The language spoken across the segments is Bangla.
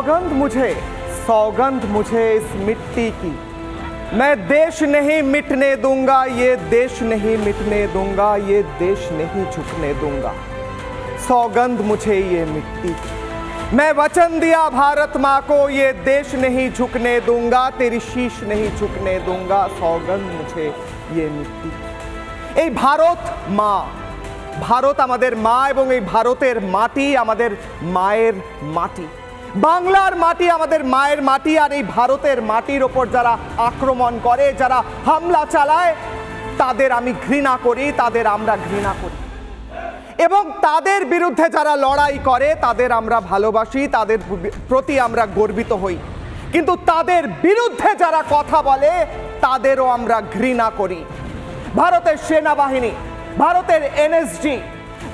सौगंध मुझे इस मिट्टी की, मैं देश नहीं मिटने दूंगा, ये देश नहीं मिटने दूंगा, ये देश नहीं झुकने दूंगा। सौगंध मुझे ये मिट्टी की, मैं वचन दिया भारत माँ को, ये देश नहीं झुकने दूंगा, तेरी शीश नहीं झुकने दूंगा। सौगंध मुझे ये मिट्टी की। এই ভারত মা, ভারত আমাদের মা এবং এই ভারতের মাটি আমাদের মায়ের মাটি। বাংলার মাটি আমাদের মায়ের মাটি, আর এই ভারতের মাটির ওপর যারা আক্রমণ করে, যারা হামলা চালায়, তাদের আমি ঘৃণা করি, তাদের আমরা ঘৃণা করি। এবং তাদের বিরুদ্ধে যারা লড়াই করে তাদের আমরা ভালোবাসি, তাদের প্রতি আমরা গর্বিত হই। কিন্তু তাদের বিরুদ্ধে যারা কথা বলে তাদেরও আমরা ঘৃণা করি। ভারতের সেনাবাহিনী, ভারতের এনএসজি,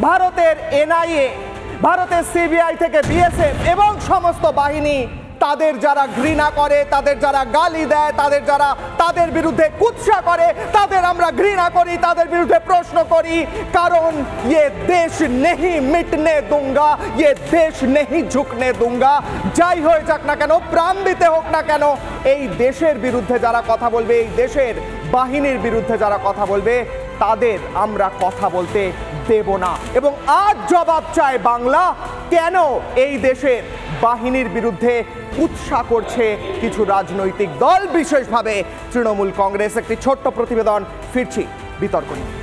ভারতের এনআইএ, ভারতের সিবিআই থেকে বিএসএফ এবং সমস্ত বাহিনী, তাদের যারা ঘৃণা করে, তাদের যারা গালি দেয়, তাদের বিরুদ্ধে কুৎসা করে, তাদের আমরা ঘৃণা করি, তাদের বিরুদ্ধে প্রশ্ন করি। কারণ ये देश नहीं मिटने दूंगा, ये देश नहीं झुकने दूंगा। যাই হয়ে যাক না কেন, প্রাণ দিতে হোক না কেন, এই দেশের বিরুদ্ধে যারা কথা বলবে, এই দেশের বাহিনীর বিরুদ্ধে যারা কথা বলবে, তাদের আমরা কথা বলতে দেব না। এবং আজ জবাব চায় বাংলা, কেন এই দেশের বাহিনীর বিরুদ্ধে উৎসাহ করছে কিছু রাজনৈতিক দল, বিশেষভাবে তৃণমূল কংগ্রেস। একটি ছোট্ট প্রতিবেদন, ফিরছি বিতর্ক নিয়ে।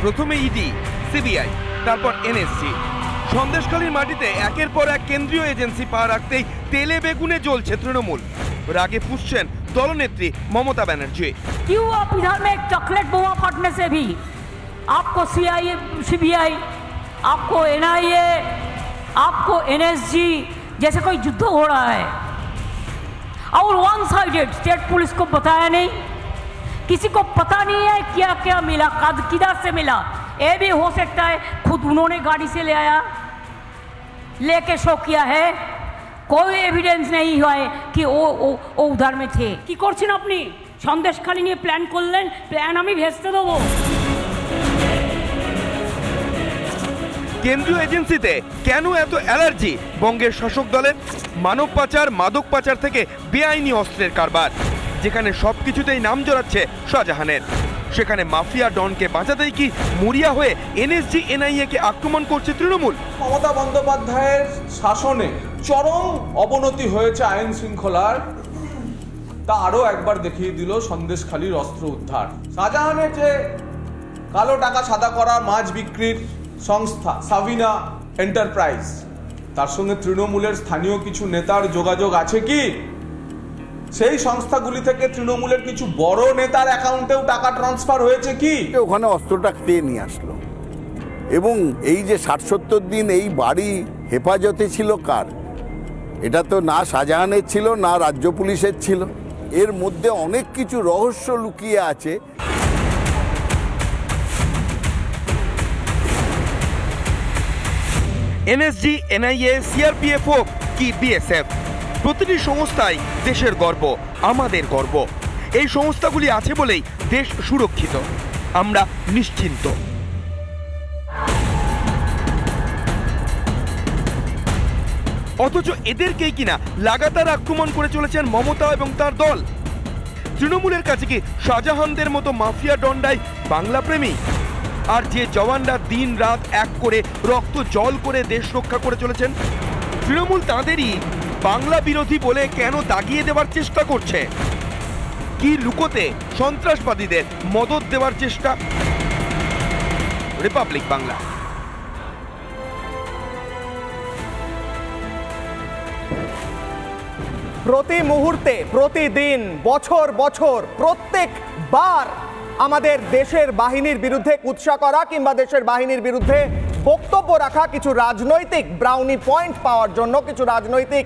প্রথমে ইডি, সিবিআই, তারপর এনএসজি। সন্দেশখালীর মাটিতে একের পর এক কেন্দ্রীয় এজেন্সি পা রাখতেই তেলে বেগুনে জ্বলছে তৃণমূল। রাগে ফুঁসছেন দলনেত্রী মমতা ব্যানার্জি। क्यों आप इधर में एक चॉकलेट बोमा फटने से भी आपको सीबीआई, आपको एनआईए, आपको एनएसजी जैसे कोई युद्ध हो रहा है, और वन साइडेड स्टेट पुलिस को बताया नहीं, किसी को पता नहीं है क्या क्या मिला, किधर से मिला। ये भी हो सकता है खुद उन्होंने गाड़ी से ले आया, लेके शो किया है, कोई एविडेंस नहीं हुआ है कि वो उधर में थे। কি করছেন আপনি? সন্দেশখালী নিয়ে প্ল্যান করলেন, প্ল্যান আমি ভেস্তে দেবো। কেন্দ্রীয় এজেন্সিতে কেন এত অ্যালার্জি বঙ্গের শাসক দলের? মানব পাচার, মাদক পাচার থেকে বেআইনি অস্ত্রের কারবার, যেখানে সবকিছুতেই নাম জড়াচ্ছে শাহজাহানের, সেখানে মাফিয়া ডনকে বাঁচাতেই কি মরিয়া হয়ে এনএসজি, এনআইএ কে আক্রমণ করছে তৃণমূল? মমতা বন্দ্যোপাধ্যায়ের শাসনে চরম অবনতি হয়েছে আইন শৃঙ্খলার, তা আরো একবার দেখিয়ে দিল সন্দেশখালীর অস্ত্র উদ্ধার। শাহজাহানের যে কালো টাকা সাদা করা মাছ বিক্রির সংস্থা সাবিনা এন্টারপ্রাইজ, তার সঙ্গে তৃণমূলের স্থানীয় কিছু নেতার যোগাযোগ আছে কি? সেই সংস্থাগুলি থেকে তৃণমূলের কিছু বড় নেতার অ্যাকাউন্টেও টাকা ট্রান্সফার হয়েছে কি? ওখানে অস্ত্রটা পেয়ে নিয়ে আসলো। এবং এই যে ৬০-৭০ দিন এই বাড়ি হেফাজতে ছিল কার? এটা তো না শাহজাহানের ছিল, না রাজ্য পুলিশের ছিল। এর মধ্যে অনেক কিছু রহস্য লুকিয়ে আছে। এনএসজি, এনআইএ, সিআরপিএফ হোক কি বিএসএফ, প্রতিটি সংস্থাই দেশের গর্ব, আমাদের গর্ব। এই সংস্থাগুলি আছে বলেই দেশ সুরক্ষিত, আমরা নিশ্চিন্ত। অথচ এদেরকেই কিনা লাগাতার আক্রমণ করে চলেছেন মমতা এবং তার দল। তৃণমূলের কাছে কি শাহজাহানদের মতো মাফিয়া ডন্ডাই বাংলা প্রেমী? আর যে জওয়ানরা দিন রাত এক করে রক্ত জল করে দেশ রক্ষা করে চলেছেন, তৃণমূল তাঁদেরই বাংলা বিরোধী বলে কেন দাগিয়ে দেওয়ার চেষ্টা করছে? কি লুকোতে সন্ত্রাসবাদীদের মদত দেওয়ার চেষ্টা? রিপাবলিক বাংলা। প্রতি মুহূর্তে, প্রতিদিন, বছর বছর, প্রত্যেকবার আমাদের দেশের বাহিনীর বিরুদ্ধে কুৎসা করা কিংবা দেশের বাহিনীর বিরুদ্ধে বক্তব্য রাখা কিছু রাজনৈতিক ব্রাউনি পয়েন্ট পাওয়ার জন্য, কিছু রাজনৈতিক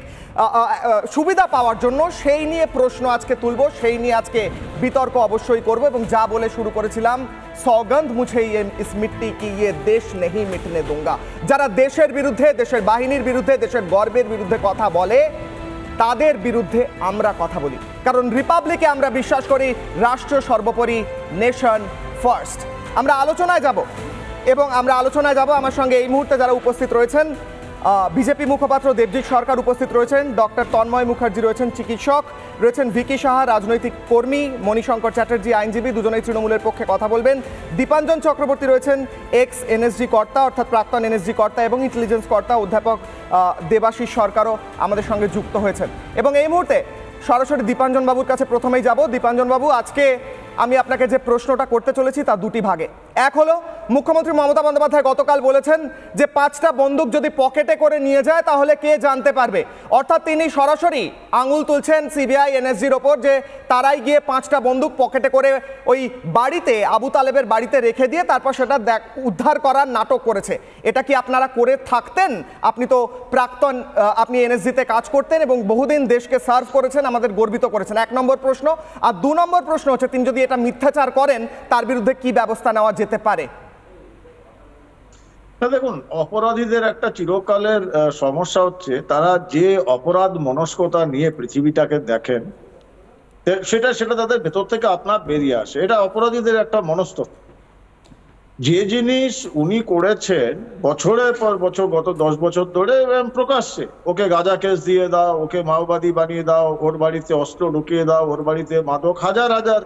সুবিধা পাওয়ার জন্য, সেই নিয়ে প্রশ্ন আজকে তুলব, সেই নিয়ে আজকে বিতর্ক অবশ্যই করব। এবং যা বলে শুরু করেছিলাম, সৌগন্ধ মুঝে ইস মিট্টি কি ইয়ে দেশ নেহি মিটনে দুঙ্গা। যারা দেশের বিরুদ্ধে, দেশের বাহিনীর বিরুদ্ধে, দেশের গর্বের বিরুদ্ধে কথা বলে, তাদের বিরুদ্ধে আমরা কথা বলি। কারণ রিপাবলিকে আমরা বিশ্বাস করি, রাষ্ট্র সর্বোপরি, নেশন ফার্স্ট। আমরা আলোচনায় যাব এবং আমরা আলোচনায় যাব। আমার সঙ্গে এই মুহূর্তে যারা উপস্থিত রয়েছেন, বিজেপি মুখপাত্র দেবজিৎ সরকার উপস্থিত রয়েছেন, ডক্টর তন্ময় মুখার্জি রয়েছেন চিকিৎসক, রয়েছেন ভিকি সাহা রাজনৈতিক কর্মী, মণিশঙ্কর চ্যাটার্জি আইনজীবী, দুজনেই তৃণমূলের পক্ষে কথা বলবেন। দীপাঞ্জন চক্রবর্তী রয়েছেন এক্স এনএসজি কর্তা, অর্থাৎ প্রাক্তন এনএসজি কর্তা এবং ইন্টেলিজেন্স কর্তা। অধ্যাপক দেবাশিস সরকারও আমাদের সঙ্গে যুক্ত হয়েছেন। এবং এই মুহূর্তে সরাসরি দীপাঞ্জন বাবুর কাছে প্রথমেই যাব। দীপাঞ্জন বাবু, আজকে আমি আপনাকে যে প্রশ্নটা করতে চলেছি তা দুটি ভাগে। এক হলো, মুখ্যমন্ত্রী মমতা বন্দ্যোপাধ্যায় গতকাল বলেছেন যে 5টা বন্দুক যদি পকেটে করে নিয়ে যায় তাহলে কে জানতে পারবে। অর্থাৎ তিনি সরাসরি আঙুল তুলছেন সিবিআই এনএসজির ওপর, যে তারাই গিয়ে 5টা বন্দুক পকেটে করে ওই বাড়িতে, আবু তালেবের বাড়িতে রেখে দিয়ে তারপর সেটা উদ্ধার করার নাটক করেছে। এটা কি আপনারা করে থাকতেন? আপনি তো প্রাক্তন, আপনি এনএসজিতে কাজ করতেন এবং বহুদিন দেশকে সার্ভ করেছেন, আমাদের গর্বিত করেছেন। 1 নম্বর প্রশ্ন। আর 2 নম্বর প্রশ্ন হচ্ছে, তিনি যদি এটা মিথ্যাচার করেন তার বিরুদ্ধে কি ব্যবস্থা নেওয়া যেতে পারে? দেখুন, অপরাধীদের একটা চিরকালের সমস্যা হচ্ছে তারা যে অপরাধ মনস্কতা নিয়ে পৃথিবীটাকে দেখেন, সেটা তাদের ভেতর থেকে আপনার বেরিয়ে আসে। এটা অপরাধীদের একটা মনস্তত্ত্ব। যে জিনিস উনি করেছেন বছরের পর বছর, গত 10 বছর ধরে প্রকাশ্যে, ওকে গাঁজা কেস দিয়ে দাও, ওকে মাওবাদী বানিয়ে দাও, ওর বাড়িতে অস্ত্র ঢুকিয়ে দাও, ওর বাড়িতে মাদক, হাজার হাজার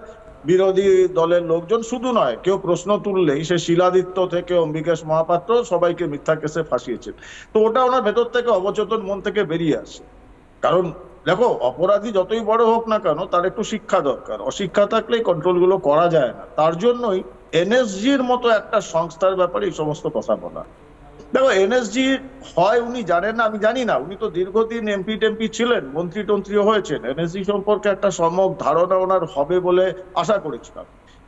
বিরোধী দলের লোকজন, শুধু নয়, কেউ প্রশ্ন তুললেই সে শিলাদিত্য থেকে অম্বিকেশ মহাপাত্র সবাইকে মিথ্যা কেসে ফাঁসিয়েছেন। তো ওটা ওনার ভেতর থেকে অবচেতন মন থেকে বেরিয়ে আসে। কারণ দেখো, অপরাধী যতই বড় হোক না কেন, তার একটু শিক্ষা দরকার। অশিক্ষা থাকলেই কন্ট্রোলগুলো করা যায় না। তার জন্যই এনএসজির মতো একটা সংস্থার ব্যাপারে এই সমস্ত কথা বলা। দেখো, এনএসজি হয় উনি জানেন না, আমি জানি না। উনি তো দীর্ঘদিন এমপি টেমপি ছিলেন, মন্ত্রী টন্ত্রীও হয়েছেন। এনএসজি সম্পর্কে একটা সম্যক ধারণা ওনার হবে বলে আশা করেছিলাম।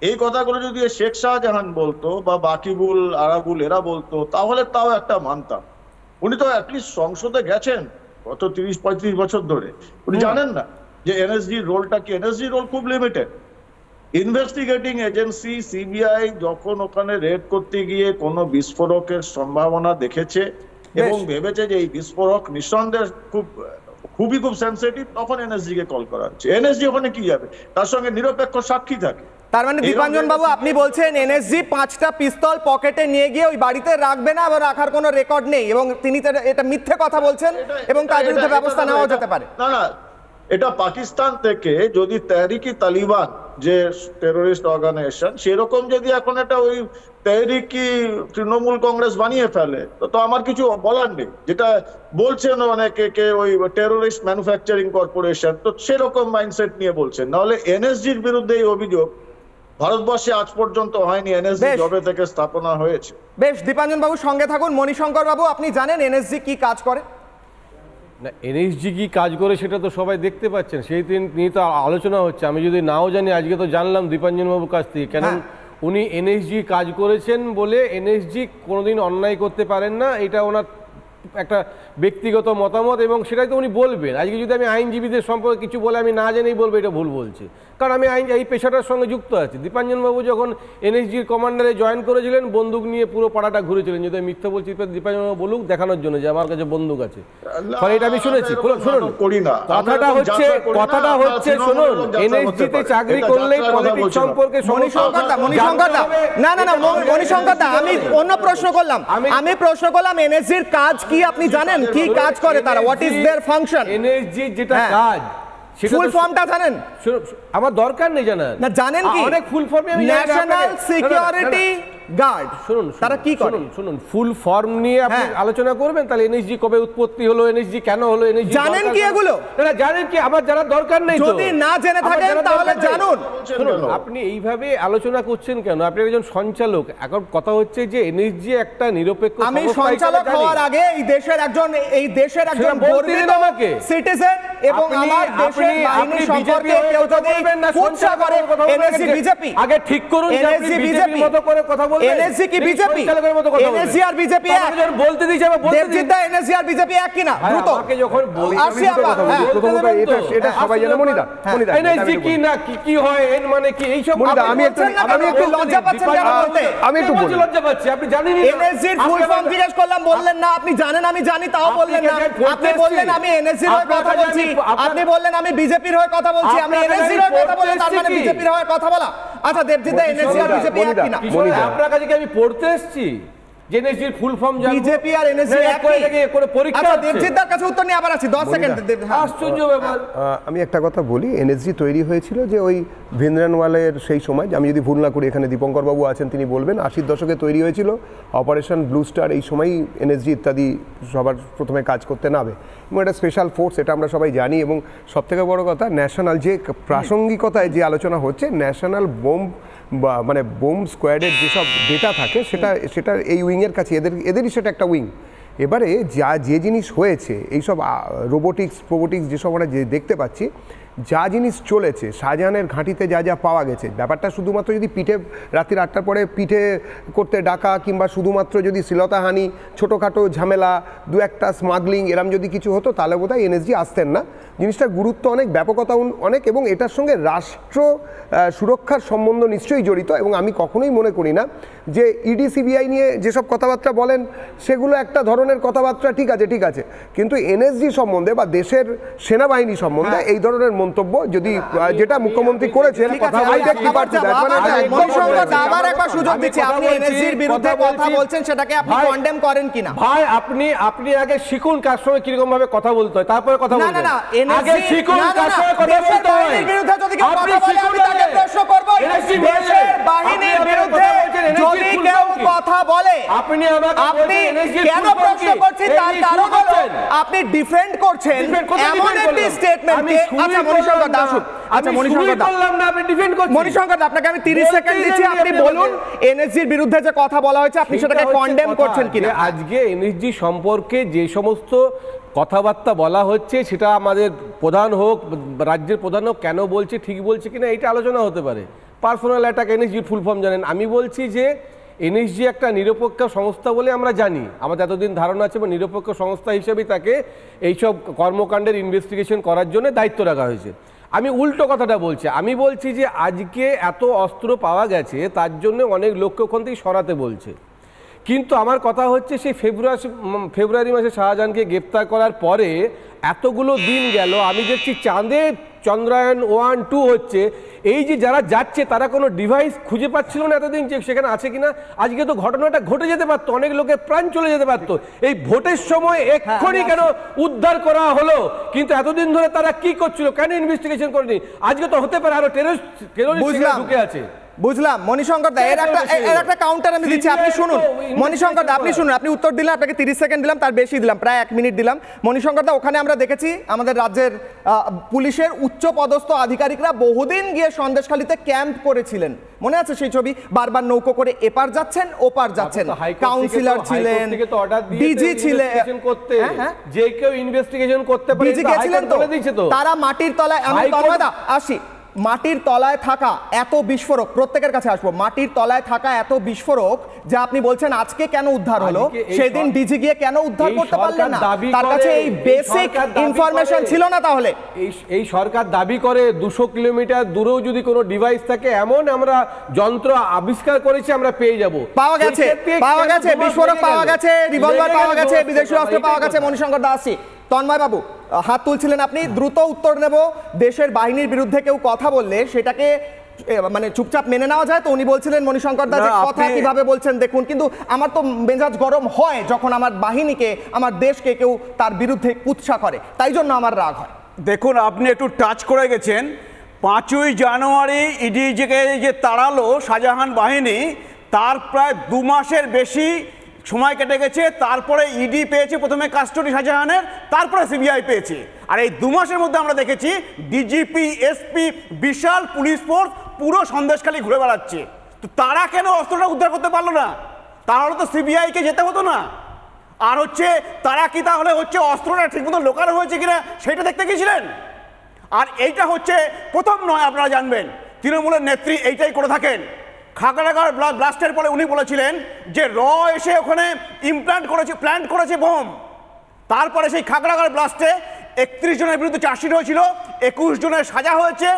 এই কথাগুলো যদি শেখ শাহজাহান বলতো বা বাকিবুল আরাবুল এরা বলতো, তাহলে তাও একটা মানতাম। উনি তো অ্যাটলিস্ট সংসদে গেছেন গত 30-35 বছর ধরে। উনি জানেন না যে এনএসজির রোলটা কি? এনএসজির রোল খুব লিমিটেড। ইনভেস্টিগেটিং এজেন্সি সিবিআই যখন ওখানে রেড করতে গিয়ে কোনো বিস্ফোরকের সম্ভাবনা দেখেছে এবং ভেবেছে যে এই বিস্ফোরক নিঃসন্দেহে খুবই সেন্সিটিভ, তখন এনএসজি কে কল করা হচ্ছে। এনএসজি ওখানে কি যাবে? তার সঙ্গে নিরপেক্ষ সাক্ষী থাকে। তার মানে দীপাঞ্জন বাবু, আপনি বলছেন এনএসজি 5টা পিস্তল পকেটে নিয়ে গিয়ে ওই বাড়িতে রাখবে না, আবার রাখার কোনো রেকর্ড নেই, এবং তিনি এটা মিথ্যে কথা বলছেন এবং তার বিরুদ্ধে ব্যবস্থা নেওয়া যেতে পারে। না না, এটা পাকিস্তান থেকে যদি তেহরিকি তালিবান যে টেরোরিস্ট অর্গানাইজেশন, সেরকম যদি এখন এটা ওই তেহরিকি তৃণমূল কংগ্রেস বানিয়ে ফেলে, তো আমার কিছু বলার নেই। যেটা বলছেন অনেকে কে ওই টেরোরিস্ট ম্যানুফ্যাকচারিং কর্পোরেশন, তো সেরকম মাইন্ডসেট নিয়ে বলছেন। নাহলে এনএসজির বিরুদ্ধে এই অভিযোগ ভারতবর্ষে আজ পর্যন্ত হয়নি। এনএসজি জবে থেকে স্থাপনা হয়েছে। বেশ, দীপাঞ্জন বাবু সঙ্গে থাকুন। মণিশঙ্কর বাবু, আপনি জানেন এনএসজি কি কাজ করে? না, এনএসজি কি কাজ করে সেটা তো সবাই দেখতে পাচ্ছেন, সেই নিয়ে তো আলোচনা হচ্ছে। আমি যদি নাও জানি, আজকে তো জানলাম দীপাঞ্জন বাবুর কাছ থেকে। কেন উনি এনএসজি কাজ করেছেন বলে এনএসজি কোনোদিন অন্যায় করতে পারেন না, এটা ওনার একটা ব্যক্তিগত মতামত এবং সেটাই তো উনি বলবেন। আজকে যদি আমি আইনজীবীদের সম্পর্কে কিছু বলে আমি না জেনেই বলবো এটা ভুল বলছি, কারণ আমি এই পেশাটার সঙ্গে যুক্ত আছি। দীপাঞ্জনবাবু যখন এনএসজির কমান্ডারে জয়েন করেছিলেন, বন্দুক নিয়ে পুরো পাড়াটা ঘুরেছিলেন। যদি আমি মিথ্যা বলছি, দীপাঞ্জনবাবু বলুক, দেখানোর জন্য যে আমার কাছে বন্দুক আছে। ফলে এটা আমি শুনেছি। শুনুন, কথাটা হচ্ছে শুনুন, এনএসজিতে চাকরি করলেই পলিটিক্স সম্পর্কে আমি অন্য প্রশ্ন করলাম। আমি প্রশ্ন করলাম এনএসজির কাজ কি আপনি জানেন? কি কাজ করে তারা? What is their function? NSG যেটা কাজ, ফুল ফর্মটা জানেন? আমার দরকার নেই জানার। না, জানেন কি? অনেক ফুল ফর্মে আমি ন্যাশনাল সিকিউরিটি গার্ড। শুনুন, তারা কি করে? শুনুন, ফুল ফর্ম নিয়ে আপনি আলোচনা করবেন, তাহলে এনএসজি কবে উৎপত্তি হলো, এনএসজি কেন হলো, এনএসজি জানেন কি এগুলো? না, জানেন কি? আবার জানার দরকার নেই। যদি না জেনে থাকেন তাহলে জানুন। শুনুন, আপনি এইভাবে আলোচনা করছেন কেন? আপনি একজন সঞ্চালক। এখন কথা হচ্ছে যে এনএসজি একটা নিরপেক্ষ। আমি সঞ্চালক হওয়ার আগে এই দেশের একজন গর্বিত সিটিজেন এবং আমার দেশের বাহিনী সম্পর্কে কেউ যদি কুৎসা করে, এনএসজি বিজেপি আগে ঠিক করুন যে আপনি বিজেপির মতো করে কথা বলবেন। এনএসজি কি বিজেপি? এনএসজি আর বিজেপি এক? বলতে দিয়েছে দেবজিৎ দা, এনএসজি আর বিজেপি এক কিনা? দ্রুত আমাকে যখন আসি আমরা। প্রথমত এটা সবাই জানে। মনিদা এনএসজি কি না কি হয়, এন মানে কি, এই সব মনিদা আমি একটু লজ্জা পাচ্ছেন কেন বলতে? আমি একটু বলি। লজ্জা পাচ্ছি, আপনি জানেন এনএসজির ফুল ফর্ম জিজ্ঞেস করলাম, বললেন না। আপনি জানেন আমি জানি, তাও বললেন না। আপনি বললেন আমি এনএসজির হয়ে কথা বলছি, আপনি বললেন আমি বিজেপির হয়ে কথা বলছি। আমি এনএসজির হয়ে কথা বলছি, তার মানে বিজেপির হয়ে কথা বলা? আচ্ছা দেবজিৎ দা, এনএসজি আর বিজেপি এক কিনা? আপনার কাছে কি আমি পড়তে এসেছি যে এনএসজির ফুল ফর্ম জানবো? বিজেপি আর এনএসজি এক করে পরীক্ষা। আচ্ছা দেবজিৎ দার কাছে উত্তর নিয়ে আবার আছি, 10 সেকেন্ড। আশ্চর্য ব্যাপার। আমি একটা কথা বলি, এনএসজি তৈরি হয়েছিল যে ওই ভিন্দ্রানওয়ালের সেই সময়, আমি যদি ভুল না করি, এখানে দীপঙ্কর বাবু আছেন, তিনি বলবেন, 80-র দশকে তৈরি হয়েছিল। অপারেশন ব্লু স্টার এই সময়ই এনএসজি ইত্যাদি সবার প্রথমে কাজ করতে নামে, এবং এটা স্পেশাল ফোর্স, এটা আমরা সবাই জানি। এবং সবথেকে বড় কথা, ন্যাশনাল যে প্রাসঙ্গিকতায় যে আলোচনা হচ্ছে, ন্যাশনাল বোম বা মানে বোম স্কোয়াডের যেসব ডেটা থাকে সেটা এই উইংয়ের কাছে, এদেরই সেটা একটা উইং। এবারে যে জিনিস হয়েছে, এইসব রোবোটিক্স যেসব আমরা যে দেখতে পাচ্ছি, যা জিনিস চলেছে, শাহজাহানের ঘাঁটিতে যা পাওয়া গেছে, ব্যাপারটা শুধুমাত্র যদি পিঠে রাত্রির 8টার পরে পিঠে করতে ডাকা, কিংবা শুধুমাত্র যদি শ্লীলতাহানি, ছোটোখাটো ঝামেলা, দু একটা স্মাগলিং এরম যদি কিছু হতো, তাহলে বোধহয় এনএসজি আসতেন না। জিনিসটার গুরুত্ব অনেক, ব্যাপকতা অনেক, এবং এটার সঙ্গে রাষ্ট্র সুরক্ষার সম্বন্ধ নিশ্চয়ই জড়িত। এবং আমি কখনোই মনে করি না যে ইডি সিবিআই নিয়ে যেসব কথাবার্তা বলেন সেগুলো একটা ধরনের কথাবার্তা, ঠিক আছে, কিন্তু এনএসজি সম্বন্ধে বা দেশের সেনাবাহিনী সম্বন্ধে এই ধরনের মন্তব্য যদি যেটা মুখ্যমন্ত্রী করেছেন, আবার একবার সুযোগ দিচ্ছি, আপনি এনএসজির বিরুদ্ধে কথা বলছেন, সেটাকে আপনি কন্ডেম করেন কিনা? ভাই আপনি আগে শিখুন কার সঙ্গে কিরকম ভাবে কথা বলতে হয়, তারপরে কথা বলবেন। না, আগে শিখুন কার সঙ্গে কথা বলতে হয়। বিরুদ্ধে যদি কেউ কথা বলে আমি তাকে প্রশ্ন করব। দেশের বাহিনীর বিরুদ্ধে যদি কেউ কথা বলে আপনি কেন প্রশ্ন করছেন? তার কারণ হলো আপনি ডিফেন্ড করছেন এমন একটি স্টেটমেন্টকে। আচ্ছা মণিশঙ্কর দাস, আচ্ছা মণিশঙ্কর দাস, মণিশঙ্কর দাস, আপনাকে আমি 30 সেকেন্ড দিচ্ছি, আপনি বলুন এনএসজির বিরুদ্ধে যে কথা বলা হয়েছে আপনি সেটাকে কন্ডেম করছেন কিনা? আজকে এনএসজি সম্পর্কে যে সমস্ত কথাবার্তা বলা হচ্ছে, সেটা আমাদের প্রধান হোক, রাজ্যের প্রধান হোক, কেন বলছে, ঠিক বলছে কিনা, এটা আলোচনা হতে পারে। পার্সোনাল অ্যাটাক, এনএসজির ফুল ফর্ম জানেন। আমি বলছি যে এনএসজি একটা নিরপেক্ষ সংস্থা বলে আমরা জানি, আমাদের এতদিন ধারণা আছে, এবং নিরপেক্ষ সংস্থা হিসেবেই তাকে এইসব কর্মকাণ্ডের ইনভেস্টিগেশন করার জন্য দায়িত্ব রাখা হয়েছে। আমি উল্টো কথাটা বলছি, আমি বলছি যে আজকে এত অস্ত্র পাওয়া গেছে, তার জন্য অনেক লোককে ওখান থেকে সরাতে বলছে। কিন্তু আমার কথা হচ্ছে, সেই ফেব্রুয়ারি মাসে শাহজাহানকে গ্রেপ্তার করার পরে এতগুলো দিন গেল, আমি দেখছি চাঁদে চন্দ্রায়ন 1, 2 হচ্ছে, এই যে যারা যাচ্ছে তারা কোনো ডিভাইস খুঁজে পাচ্ছিল না এতদিন, যে সেখানে আছে কিনা। আজকে তো ঘটনাটা ঘটে যেতে পারতো, অনেক লোকের প্রাণ চলে যেতে পারতো। এই ভোটের সময় এক্ষুনি কেন উদ্ধার করা হলো? কিন্তু এতদিন ধরে তারা কি করছিল, কেন ইনভেস্টিগেশন করেনি? আজকে তো হতে পারে আরো টেররিস্ট ঢুকে আছে। বুঝলাম মণিশঙ্কর দা, এর একটা কাউন্টার আমি দিচ্ছি, আপনি শুনুন। মণিশঙ্কর দা আপনি শুনুন, আপনি উত্তর দিলেন, আপনাকে 30 সেকেন্ড দিলাম, তার বেশি দিলাম, প্রায় 1 মিনিট দিলাম। মণিশঙ্কর দা, ওখানে আমরা দেখেছি আমাদের রাজ্যের পুলিশের উচ্চ পদস্থ আধিকারিকরা বহুদিন গিয়ে সন্দেশখালীতে ক্যাম্প করেছিলেন, মনে আছে সেই ছবি? বারবার নৌকো করে এপার যাচ্ছেন ওপার যাচ্ছেন, কাউন্সিলর ছিলেন, ডিজি ছিলেন, যে কেউ ইনভেস্টিগেশন করতে পারে, ডিজি গেছিলেন তো, তারা মাটির তলায়, আমি তন্ময়দা আসি, মাটির তলায় থাকা এত বিস্ফোরক, প্রত্যেকের কাছে আসবো, মাটির তলায় থাকা এত বিস্ফোরক যা আপনি বলছেন আজকে কেন উদ্ধার হলো, সেদিন ডিজি গিয়ে কেন উদ্ধার করতে পারলেন না? তার কাছে এই বেসিক ইনফরমেশন ছিল না? তাহলে এই সরকার দাবি করে 200 কিলোমিটার দূরেও যদি কোনো ডিভাইস থাকে, এমন আমরা যন্ত্র আবিষ্কার করেছি, আমরা পেয়ে যাব। পাওয়া গেছে বিস্ফোরক, পাওয়া গেছে রিভলভার, পাওয়া গেছে বিদেশি অস্ত্র, পাওয়া গেছে। মণিশঙ্কর দাস, তন্ময় বাবু হাত তুলছিলেন, আপনি দ্রুত উত্তর নেব। দেশের বাহিনীর বিরুদ্ধে কেউ কথা বললে সেটাকে মানে চুপচাপ মেনে নেওয়া যায় তো? উনি বলছিলেন মণিশঙ্কর দা কথা কিভাবে বলছেন দেখুন, কিন্তু আমার তো মেজাজ গরম হয় যখন আমার বাহিনীকে, আমার দেশকে কেউ তার বিরুদ্ধে কুৎসা করে, তাই জন্য আমার রাগ হয়। দেখুন, আপনি একটু টাচ করে গেছেন। 5ই জানুয়ারি ইডি যে তাড়ালো শাহজাহান বাহিনী, তার প্রায় 2 মাসের বেশি সময় কেটে গেছে। তারপরে ইডি পেয়েছে প্রথমে কাস্টডি শাহজাহানের, তারপরে সিবিআই পেয়েছে। আর এই 2 মাসের মধ্যে আমরা দেখেছি ডিজিপি, এসপি, বিশাল পুলিশ ফোর্স পুরো সন্দেশখালী ঘুরে বেড়াচ্ছে। তো তারা কেন অস্ত্রটা উদ্ধার করতে পারলো না? তাহলে তো সিবিআইকে যেতে হতো না? আর হচ্ছে তারা কি তাহলে হচ্ছে অস্ত্রটা ঠিকমতো লোকানো হয়েছে কিনা সেটা দেখতে গিয়েছিলেন? আর এইটা হচ্ছে প্রথম নয়, আপনারা জানবেন তৃণমূলের নেত্রী এইটাই করে থাকেন। খাগড়াগড় ব্লাস্টের পরে উনি বলেছিলেন যে এসে ওখানে প্ল্যান্ট করেছে বোম। তারপরে সেই খাগড়াগড় ব্লাস্টে 31 জনের বিরুদ্ধে চার্জশিট হয়েছিল, 21 জনের সাজা হয়েছে,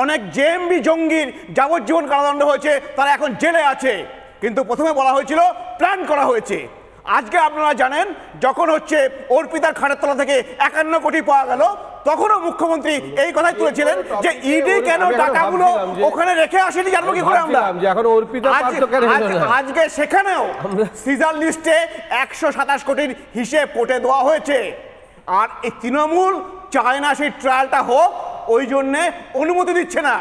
অনেক জেএমবি জঙ্গির যাবজ্জীবন কারাদণ্ড হয়েছে, তারা এখন জেলে আছে। কিন্তু প্রথমে বলা হয়েছিল প্ল্যান করা হয়েছে। আজকে আপনারা জানেন যখন হচ্ছে অর্পিতার খাটের তলা থেকে 51 কোটি পাওয়া গেল, তখনও মুখ্যমন্ত্রী এই কথাই তুলেছিলেন যে ইডি কেন টাকাগুলো ওখানে রেখে আসেনি, জানবো কি করে আমরা। আজকে সেখানেও সিজার লিস্টে 127 কোটির হিসেব কোটে দেওয়া হয়েছে। আর এই তৃণমূল চায় না সেই ট্রায়ালটা হোক, ওই জন্যে অনুমতি দিচ্ছে না।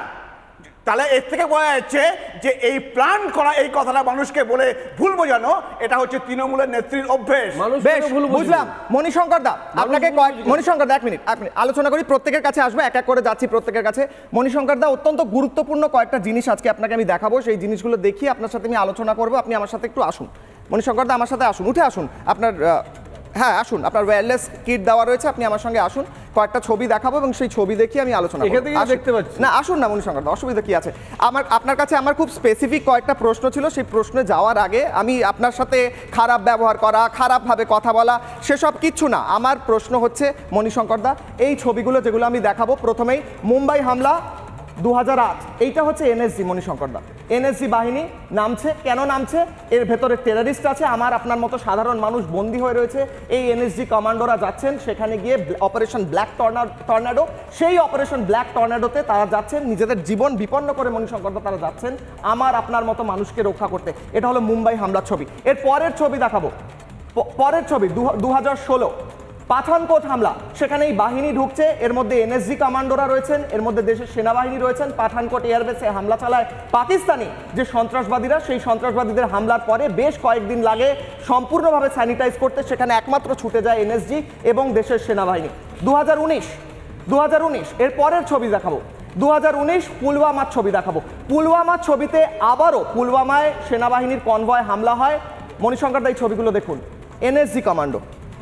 তাহলে এর থেকে বোঝা যাচ্ছে যে এই প্ল্যান করা এই কথাটা মানুষকে বলে ভুল বোঝানো, এটা হচ্ছে তৃণমূলের নেত্রীর অভ্যেস। বেশ, বুঝলাম। মণিশঙ্কর দা, আপনাকে মণিশঙ্কর দা এক মিনিট আলোচনা করি, প্রত্যেকের কাছে আসবে, এক এক করে যাচ্ছি প্রত্যেকের কাছে। মণিশঙ্কর দা, অত্যন্ত গুরুত্বপূর্ণ কয়েকটা জিনিস আজকে আপনাকে আমি দেখাবো, সেই জিনিসগুলো দেখিয়ে আপনার সাথে আমি আলোচনা করবো। আপনি আমার সাথে একটু আসুন, মণিশঙ্কর দা আমার সাথে আসুন, উঠে আসুন। আপনার হ্যাঁ আসুন, আপনার ওয়্যারলেস কিট দেওয়া রয়েছে, আপনি আমার সঙ্গে আসুন, কয়েকটা ছবি দেখাবো এবং সেই ছবি দেখিয়ে আমি আলোচনা করব। দেখতে পাচ্ছি না, আসুন না মণিশঙ্কর দা, অসুবিধা কি আছে? আপনার কাছে আমার খুব স্পেসিফিক কয়েকটা প্রশ্ন ছিল, সেই প্রশ্নে যাওয়ার আগে আমি আপনার সাথে খারাপ ব্যবহার করা, খারাপভাবে কথা বলা, সেসব কিচ্ছু না। আমার প্রশ্ন হচ্ছে মণিশঙ্কর দা, এই ছবিগুলো যেগুলো আমি দেখাবো, প্রথমেই মুম্বাই হামলা 2008, এইটা হচ্ছে এনএসজি। মণিশঙ্কর দা, এনএসজি বাহিনী নামছে, কেন নামছে? এর ভেতরে টেররিস্ট আছে, আমার আপনার মতো সাধারণ মানুষ বন্দী হয়ে রয়েছে। এই এনএসজি কমান্ডোরা যাচ্ছেন সেখানে গিয়ে অপারেশন ব্ল্যাক টর্নাডো, সেই অপারেশন ব্ল্যাক টর্নাডোতে তারা যাচ্ছেন নিজেদের জীবন বিপন্ন করে। মণিশঙ্কর দা, তারা যাচ্ছেন আমার আপনার মতো মানুষকে রক্ষা করতে। এটা হলো মুম্বাই হামলার ছবি। এর পরের ছবি দেখাবো, পরের ছবি 2016 পাঠানকোট হামলা, সেখানে এই বাহিনী ঢুকছে, এর মধ্যে এনএসজি কমান্ডোরা রয়েছেন, এর মধ্যে দেশের সেনাবাহিনী রয়েছেন। পাঠানকোট এয়ারবেসে হামলা চালায় পাকিস্তানি যে সন্ত্রাসবাদীরা, সেই সন্ত্রাসবাদীদের হামলার পরে বেশ কয়েকদিন লাগে সম্পূর্ণভাবে স্যানিটাইজ করতে, সেখানে একমাত্র ছুটে যায় এনএসজি এবং দেশের সেনাবাহিনী। 2019 এর পরের ছবি দেখাবো, 2019 পুলওয়ামার ছবি দেখাবো। পুলওয়ামার ছবিতে আবারও পুলওয়ামায় সেনাবাহিনীর কনভয় হামলা হয়। মণিশঙ্কর দা, এই ছবিগুলো দেখুন, এনএসজি কমান্ডো,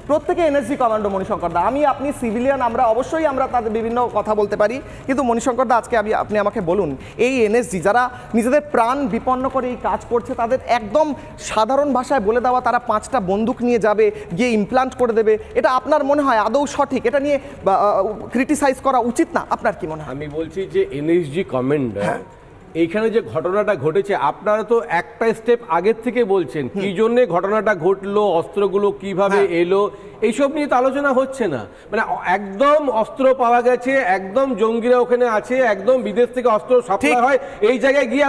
প্রত্যেকে এনএসজি কমান্ডো। মণিশঙ্কর দা, আপনি সিভিলিয়ান, আমরা অবশ্যই তাদের বিভিন্ন কথা বলতে পারি, কিন্তু মণিশঙ্কর দা আজকে আপনি আমাকে বলুন, এই এনএসজি যারা নিজেদের প্রাণ বিপন্ন করে এই কাজ করছে, তাদের একদম সাধারণ ভাষায় বলে দেওয়া তারা 5টা বন্দুক নিয়ে যাবে, গিয়ে ইমপ্লান্ট করে দেবে, এটা আপনার মনে হয় আদৌ সঠিক? এটা নিয়ে ক্রিটিসাইজ করা উচিত না? আপনার কি মনে হয়? আমি বলছি যে এনএসজি কমান্ডার এইখানে যে ঘটনাটা ঘটেছে, আপনারা তো একটা স্টেপ আগের থেকে বলছেন কি জন্য ঘটনাটা ঘটলো, অস্ত্রগুলো কিভাবে এলো, এইসব নিয়ে তো আলোচনা হচ্ছে না। মানে একদম অস্ত্র পাওয়া গেছে, একদম জঙ্গিরা ওখানে আছে, একদম বিদেশ থেকে অস্ত্র সাপ্লাই হয়, এই জায়গায় গিয়ে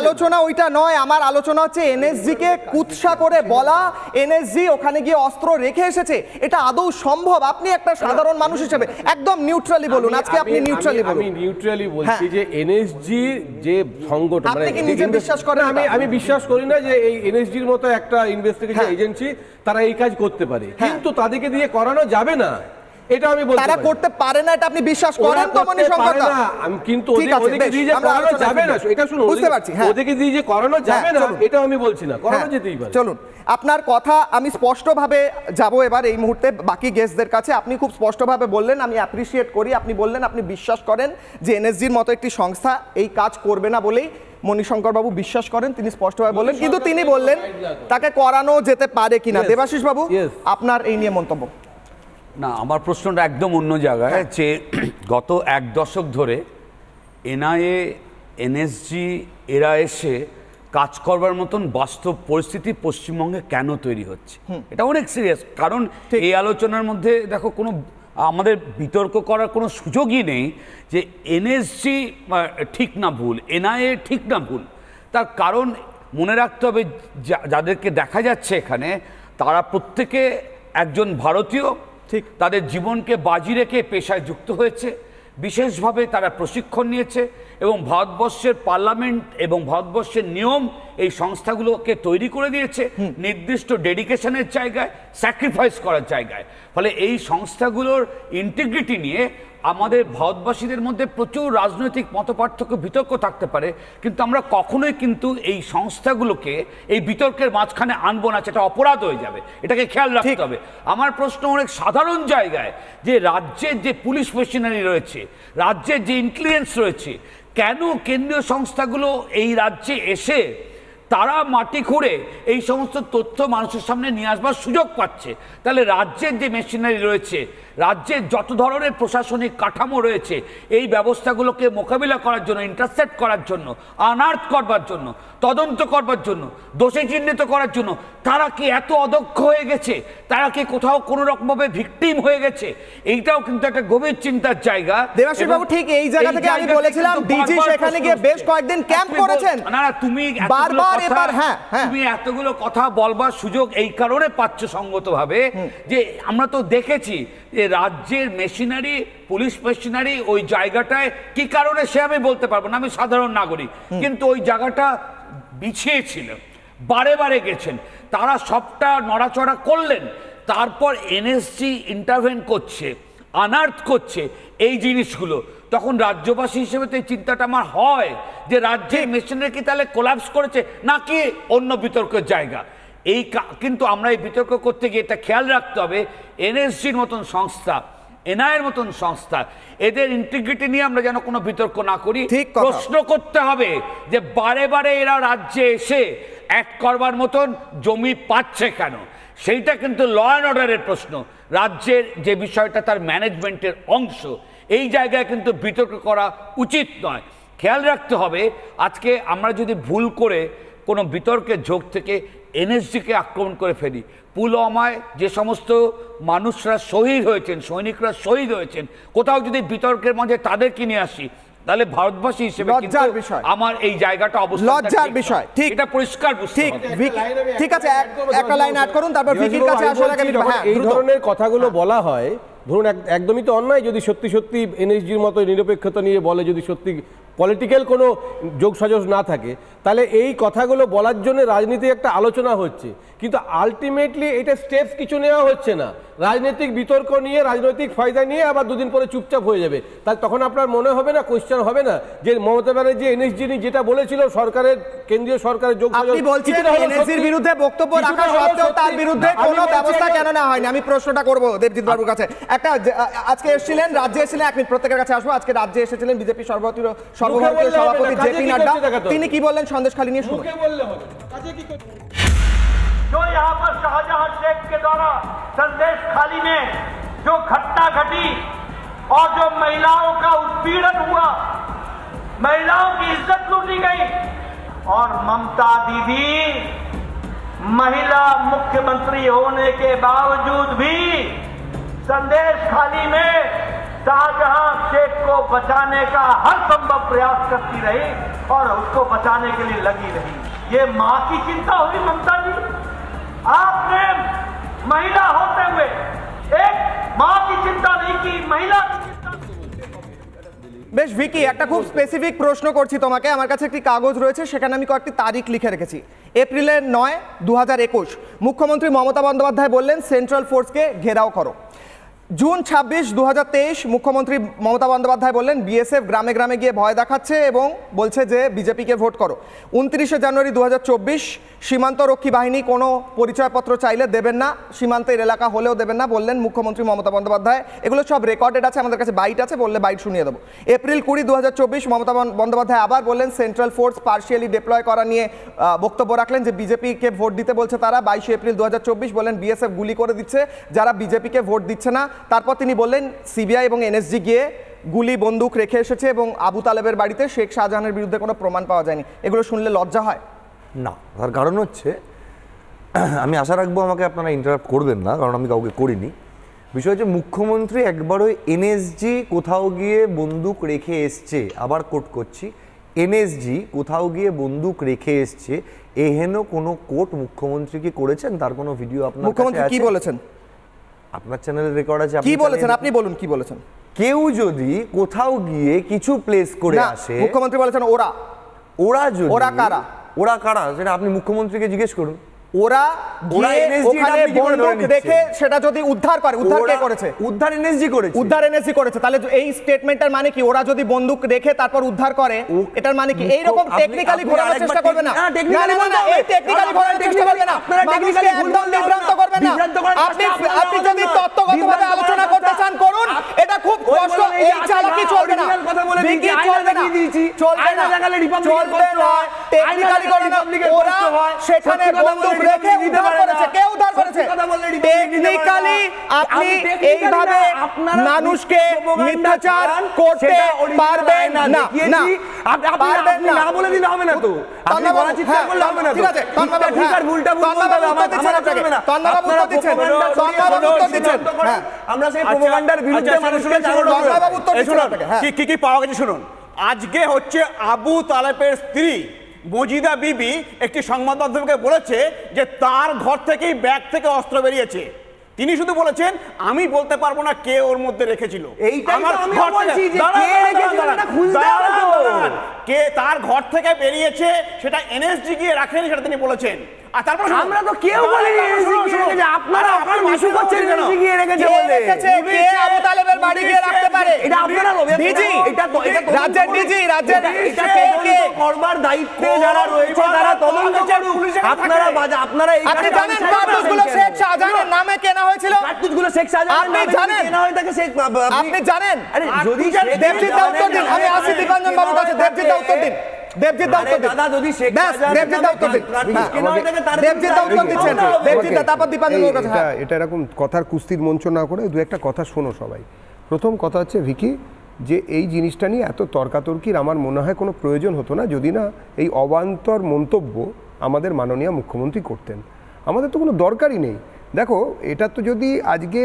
আলোচনা ওইটা নয়। আমার আলোচনা হচ্ছে এনএসজি কে কুৎসা করে বলা, এনএসজি ওখানে গিয়ে অস্ত্র রেখে এসেছে, এটা আদৌ সম্ভব? আপনি একটা সাধারণ মানুষ হিসেবে একদম নিউট্রালি বলুন, আজকে আপনি নিউট্রালি বলুন। আমি নিউট্রালি বলছি যে এনএসজি যে সংগঠন, আপনি কি নিজে বিশ্বাস করেন? আমি বিশ্বাস করি না যে এই এনএসজির মতো একটা ইনভেস্টিগেশন এজেন্সি তারা এই কাজ করতে পারে, কিন্তু তাদেরকে দিয়ে করানো যাবে না, এটা আমি বলতে পারি। তারা করতে পারে না, এটা আপনি বিশ্বাস করেন তো মণিশঙ্কর দা? আমি কিন্তু ওদেরকে দিয়ে যে করানো যাবে না, এটা শুনুন, বুঝতে পারছি, ওদেরকে দিয়ে যে করানো যাবে না এটা আমি বলছি না, করানো যেতেই পারে। চলুন, আপনার কথা আমি স্পষ্টভাবে যাব এবার এই মুহূর্তে বাকি গেস্টদের কাছে। আপনি খুব স্পষ্টভাবে বললেন, আমি অ্যাপ্রিসিয়েট করি, আপনি বললেন আপনি বিশ্বাস করেন যে এনএসজির মতো একটি সংস্থা এই কাজ করবে না বলেই মণিশঙ্কর বাবু বিশ্বাস করেন, তিনি স্পষ্টভাবে বললেন, কিন্তু তিনি বললেন তাকে করানো যেতে পারে কিনা। দেবাশিস বাবু, আপনার এই নিয়ে মন্তব্য? না, আমার প্রশ্নটা একদম অন্য জায়গায়, যে গত 1 দশক ধরে এনআইএ, এনএসজি এরা এসে কাজ করবার মতন বাস্তব পরিস্থিতি পশ্চিমবঙ্গে কেন তৈরি হচ্ছে, এটা অনেক সিরিয়াস। কারণ এই আলোচনার মধ্যে দেখো কোনো আমাদের বিতর্ক করার কোনো সুযোগই নেই যে এনএসজি ঠিক না ভুল, এনআইএ ঠিক না ভুল। তার কারণ মনে রাখতে হবে, যাদেরকে দেখা যাচ্ছে এখানে তারা প্রত্যেকে একজন ভারতীয়, ঠিক তাদের জীবনকে বাজি রেখে পেশায় যুক্ত হয়েছে, বিশেষভাবে তারা প্রশিক্ষণ নিয়েছে এবং ভারতবর্ষের পার্লামেন্ট এবং ভারতবর্ষের নিয়ম এই সংস্থাগুলোকে তৈরি করে দিয়েছে নির্দিষ্ট ডেডিকেশনের জায়গায়, স্যাক্রিফাইস করার জায়গায়। ফলে এই সংস্থাগুলোর ইন্টিগ্রিটি নিয়ে আমাদের ভারতবাসীদের মধ্যে প্রচুর রাজনৈতিক মতপার্থক্য, বিতর্ক থাকতে পারে, কিন্তু আমরা কখনোই কিন্তু এই সংস্থাগুলোকে এই বিতর্কের মাঝখানে আনবো না, সেটা অপরাধ হয়ে যাবে, এটাকে খেয়াল রাখতে হবে। আমার প্রশ্ন অনেক সাধারণ জায়গায়, যে রাজ্যের যে পুলিশ মেশিনারি রয়েছে, রাজ্যের যে ইনফ্লুয়েন্স রয়েছে, কেন কেন্দ্রীয় সংস্থাগুলো এই রাজ্যে এসে তারা মাটি খুঁড়ে এই সমস্ত তথ্য মানুষের সামনে নিয়ে আসবার সুযোগ পাচ্ছে? তাহলে রাজ্যের যে মেশিনারি রয়েছে, রাজ্যের যত ধরনের প্রশাসনিক কাঠামো রয়েছে, এই ব্যবস্থাগুলোকে মোকাবিলা করার জন্য, ইন্টারসেপ্ট করার জন্য, আনার্থ করবার জন্য, তদন্ত করবার জন্য, দোষী চিহ্নিত করার জন্য তারা কি এত অদক্ষ হয়ে গেছে? তারা কি কোথাও কোনো রকমভাবে ভিকটিম হয়ে গেছে? এইটাও কিন্তু একটা গভীর চিন্তার জায়গা। দেবাশিস বাবু, ঠিক এই জায়গা থেকে আমি বলেছিলাম ডিজি সেখানে গিয়ে বেশ কয়েকদিন ক্যাম্প করেছেন। না, তুমি বারবার এবার তুমি এতগুলো কথা বলবার সুযোগ এই কারণে পাচ্ছ সঙ্গতভাবে যে আমরা তো দেখেছি যে রাজ্যের মেশিনারি, পুলিশ মেশিনারি ওই জায়গাটায় কি কারণে সে আমি বলতে পারবো না, আমি সাধারণ নাগরিক, কিন্তু ওই জায়গাটা বিছিয়েছিল, বারে বারে গেছেন, তারা সবটা নড়াচড়া করলেন, তারপর এনএসজি ইন্টারভেন করছে, আনার্থ করছে এই জিনিসগুলো। তখন রাজ্যবাসী হিসেবে তো এই চিন্তাটা আমার হয় যে রাজ্যের মেশিনারি কি তাহলে কোলাপস করেছে নাকি অন্য বিতর্কের জায়গা। কিন্তু আমরা এই বিতর্ক করতে গিয়ে এটা খেয়াল রাখতে হবে, এনএসজির মতন সংস্থা, এনআইয়ের মতন সংস্থা, এদের ইন্টিগ্রিটি নিয়ে আমরা যেন কোনো বিতর্ক না করি। প্রশ্ন করতে হবে যে বারে বারে এরা রাজ্যে এসে অ্যাক্ট করবার মতন জমি পাচ্ছে কেন? সেইটা কিন্তু ল অ্যান্ড অর্ডারের প্রশ্ন, রাজ্যের যে বিষয়টা তার ম্যানেজমেন্টের অংশ, এই জায়গায় কিন্তু বিতর্ক করা উচিত নয়। খেয়াল রাখতে হবে, আজকে আমরা যদি ভুল করে কোনো বিতর্কের ঝোঁক থেকে এনএসজিকে আক্রমণ করে ফেলি, পুলওয়ামায় যে সমস্ত মানুষরা শহীদ হয়েছেন, সৈনিকরা শহীদ হয়েছেন, কোথাও যদি বিতর্কের মাঝে তাদেরকে নিয়ে আসি, তাহলে ভারতবাসী হিসেবে আমার এই জায়গাটা লজ্জার বিষয়। ঠিক, এটা পরিষ্কার বুঝতে হবে। ঠিক আছে, একটা লাইন অ্যাড করুন, তারপর ভিকির কাছে আসার আগে এই ধরনের কথাগুলো বলা হয়, ধরুন একদমই তো অন্যায় যদি সত্যি সত্যি এনএসজির মতো নিরপেক্ষতা নিয়ে বলে, যদি সত্যি পলিটিক্যাল কোনো যোগসাজশ না থাকে, তাহলে এই কথাগুলো বলার জন্য রাজনীতি একটা আলোচনা হচ্ছে, কিন্তু আলটিমেটলি এটা স্টেপস কিছু নেওয়া হচ্ছে না। রাজনৈতিক বিতর্ক নিয়ে, রাজনৈতিক ফায়দা নিয়ে আবার দুদিন পরে চুপচাপ হয়ে যাবে। তাহলে তখন আপনার মনে হবে না, কোয়েশ্চেন হবে না যে মমতা ব্যানার্জি এনএসজি যেটা বলেছিল সরকারের, কেন্দ্রীয় সরকারের যোগসাজশ, আপনি বলছেন এনএসজির বিরুদ্ধে বক্তব্য রাখা সত্ত্বেও তার বিরুদ্ধে কোনো ব্যবস্থা কেন নেওয়া হয়নি? আমি প্রশ্নটা করব দেবজিৎ বাবুর কাছে। একটা আজকে এসেছিলেন, রাজ্যে এসেছিলেন, এক মিনিট প্রত্যেকের কাছে আসবো। আজকে রাজ্যে এসেছিলেন বিজেপি সর্বভারতীয় সভাপতি জেপি নাড্ডা, তিনি কি বললেন সন্দেশখালী নিয়ে শুনুন। जो यहाँ पर शाहजहां शेख के द्वारा संदेशखाली में जो घटना घटी और जो महिलाओं का उत्पीड़न हुआ, महिलाओं की इज्जत लूटी गई, और ममता दीदी महिला मुख्यमंत्री होने के बावजूद भी संदेशखाली में शाहजहां शेख को बचाने का हर संभव प्रयास करती रही और उसको बचाने के लिए लगी रही। ये मां की चिंता हुई ममता जी? आपने महिला होते हुए एक मां की चिंता नहीं की, महिला की चिंता। বেশ ভিকি, একটা খুব স্পেসিফিক প্রশ্ন করছি তোমাকে। আমার কাছে একটি কাগজ রয়েছে, সেখানে আমি কয়েকটি তারিখ লিখে রেখেছি। এপ্রিলের 9, 2021 মুখ্যমন্ত্রী মমতা বন্দ্যোপাধ্যায় বললেন সেন্ট্রাল ফোর্সকে ঘেরাও করো। জুন 26, 2023 মুখ্যমন্ত্রী মমতা বন্দ্যোপাধ্যায় বললেন বিএসএফ গ্রামে গ্রামে গিয়ে ভয় দেখাচ্ছে এবং বলছে যে বিজেপিকে ভোট করো। 29 জানুয়ারি 2024 সীমান্তরক্ষী বাহিনী কোনো পরিচয়পত্র চাইলে দেবেন না, সীমান্তের এলাকা হলেও দেবেন না বললেন মুখ্যমন্ত্রী মমতা বন্দ্যোপাধ্যায়। এগুলো সব রেকর্ডেড আছে, আমাদের কাছে বাইট আছে, বললে বাইট শুনিয়ে দেবো। এপ্রিল 20, 2024 মমতা বন্দ্যোপাধ্যায় আবার বললেন সেন্ট্রাল ফোর্স পার্শিয়ালি ডিপ্লয় করা নিয়ে বক্তব্য রাখলেন যে বিজেপিকে ভোট দিতে বলছে তারা। 22 এপ্রিল 2024 বলেন বিএসএফ গুলি করে দিচ্ছে যারা বিজেপিকে ভোট দিচ্ছে না। তারপর তিনি বললেন সিবিআই এবং এনএসজি গিয়ে গুলি বন্দুক রেখে এসেছে এবং আবু তালেবের বাড়িতে শেখ শাহজাহানের বিরুদ্ধে কোনো প্রমাণ পাওয়া যায়নি। এগুলো শুনলে লজ্জা হয় না? তার কারণ হচ্ছে, আমি আশা রাখবো আমাকে আপনারা ইন্টারাপ্ট করবেন না, কারণ আমি কাউকে করিনি। বিষয় হচ্ছে মুখ্যমন্ত্রী একবারও এনএসজি কোথাও গিয়ে বন্দুক রেখে এসছে, আবার কোট করছি, এনএসজি কোথাও গিয়ে বন্দুক রেখে এসছে এহেন কোনো কোট মুখ্যমন্ত্রী কি করেছেন? তার কোনো ভিডিও আপনার মুখ্যমন্ত্রী কি বলেছেন? আপনার চ্যানেলের রেকর্ড আছে, কি বলেছেন আপনি বলুন, কি বলেছেন? কেউ যদি কোথাও গিয়ে কিছু প্লেস করে আসে, মুখ্যমন্ত্রী বলেছেন ওরা কারা সেটা আপনি মুখ্যমন্ত্রীকে জিজ্ঞেস করুন। ওরা ওখানে বন্দুক রেখে সেটা যদি উদ্ধার করে, উদ্ধার কে করেছে? উদ্ধার এনএসজি করেছে। উদ্ধার এনএসজি করেছে। তাহলে এই স্টেটমেন্টের মানে কি? ওরা যদি বন্দুক রেখে তারপর উদ্ধার করে, এটার মানে কি? এই রকম টেকনিক্যালি ঘোরানোর চেষ্টা করবে না, এই টেকনিক্যালি ঘোরানোর চেষ্টা করবে না, মানুষকে একদম বিভ্রান্ত করবে না। আপনি যদি তত্ত্বগতভাবে আলোচনা করতে চান করুন, এটা খুব কষ্ট, এই চালাকি চলবে না, বিজ্ঞান চলবে না। চলবে না, চলবে না, টেকনিক্যালি ওরা সেখানে বন্দুক রেখে উদ্ধার করেছে, কে উদ্ধার করেছে? টেকনিক্যালি আপনি এইভাবে মানুষকে মিথ্যাচার করতে পারবেন না, না পারবেন না, না বলে দিলে হবে না তো, আপনি বলা চিৎকার করলে হবে না তো, ঠিক আছে ঠিক আর ভুলটা ভুল বলতে হবে, আমার চলবে না, তন্নাবাবু উত্তর দিচ্ছেন, তন্নাবাবু উত্তর দিচ্ছেন, আমরা সেই প্রোপাগান্ডার বিরুদ্ধে মানুষকে তন্নাবাবু উত্তর দিচ্ছেন, কি পাওয়া গেছে শুনুন। আজকে হচ্ছে আবু তালেবের স্ত্রী মজিদা বিবি একটি সংবাদ মাধ্যমকে বলেছে যে তার ঘর থেকেই ব্যাগ থেকে অস্ত্র বেরিয়েছে। তিনি শুধু বলেছেন আমি বলতে পারবো না কে ওর মধ্যে রেখেছিল, কে তার ঘর থেকে বেরিয়েছে সেটা এনএসজি গিয়ে রাখেনি, সেটা তিনি বলেছেন। আর তারপর আমরা তো কেউ বলিনি আপনারা আপনারা ইস্যু করছেন কেন? গিয়ে রেখেছে বলে কে আবু তালেবের বাড়ি গিয়ে রাখতে পারে? এটা আপনারা ডিজি, এটা রাজ্যের ডিজি, রাজ্যের এটা কে করবার দায়িত্বে যারা রয়েছে তারা তদন্ত করুক। আপনারা আপনি জানেন কার্তুজগুলো শেখ শাহজাহানের নামে কেনা হয়েছিল? কার্তুজগুলো শেখ শাহজাহানের আপনি জানেন কেনা হয়ে থাকে শেখ, আপনি জানেন? আরে যদি দেবজিৎ দা উত্তর দিন, আমি আসি দীপাঞ্জন বাবুর কাছে, দেবজিৎ দা উত্তর দিন, দেবজিৎ দা উত্তর দিন, দাদা যদি শেখ শাহজাহান দেবজিৎ দা উত্তর দিন, দেবজিৎ দা উত্তর দিচ্ছেন, দেবজিৎ দা তারপর দীপাঞ্জন বাবুর কাছে। এটা এরকম কথার কুস্তির মঞ্চ না করে দু একটা কথা শোনো সবাই। প্রথম কথা হচ্ছে ভিকি, যে এই জিনিসটা নিয়ে এত তর্কাতর্কির আমার মনে হয় কোনো প্রয়োজন হতো না যদি না এই অবান্তর মন্তব্য আমাদের মাননীয় মুখ্যমন্ত্রী করতেন। আমাদের তো কোনো দরকারই নেই। দেখো, এটা তো যদি আজকে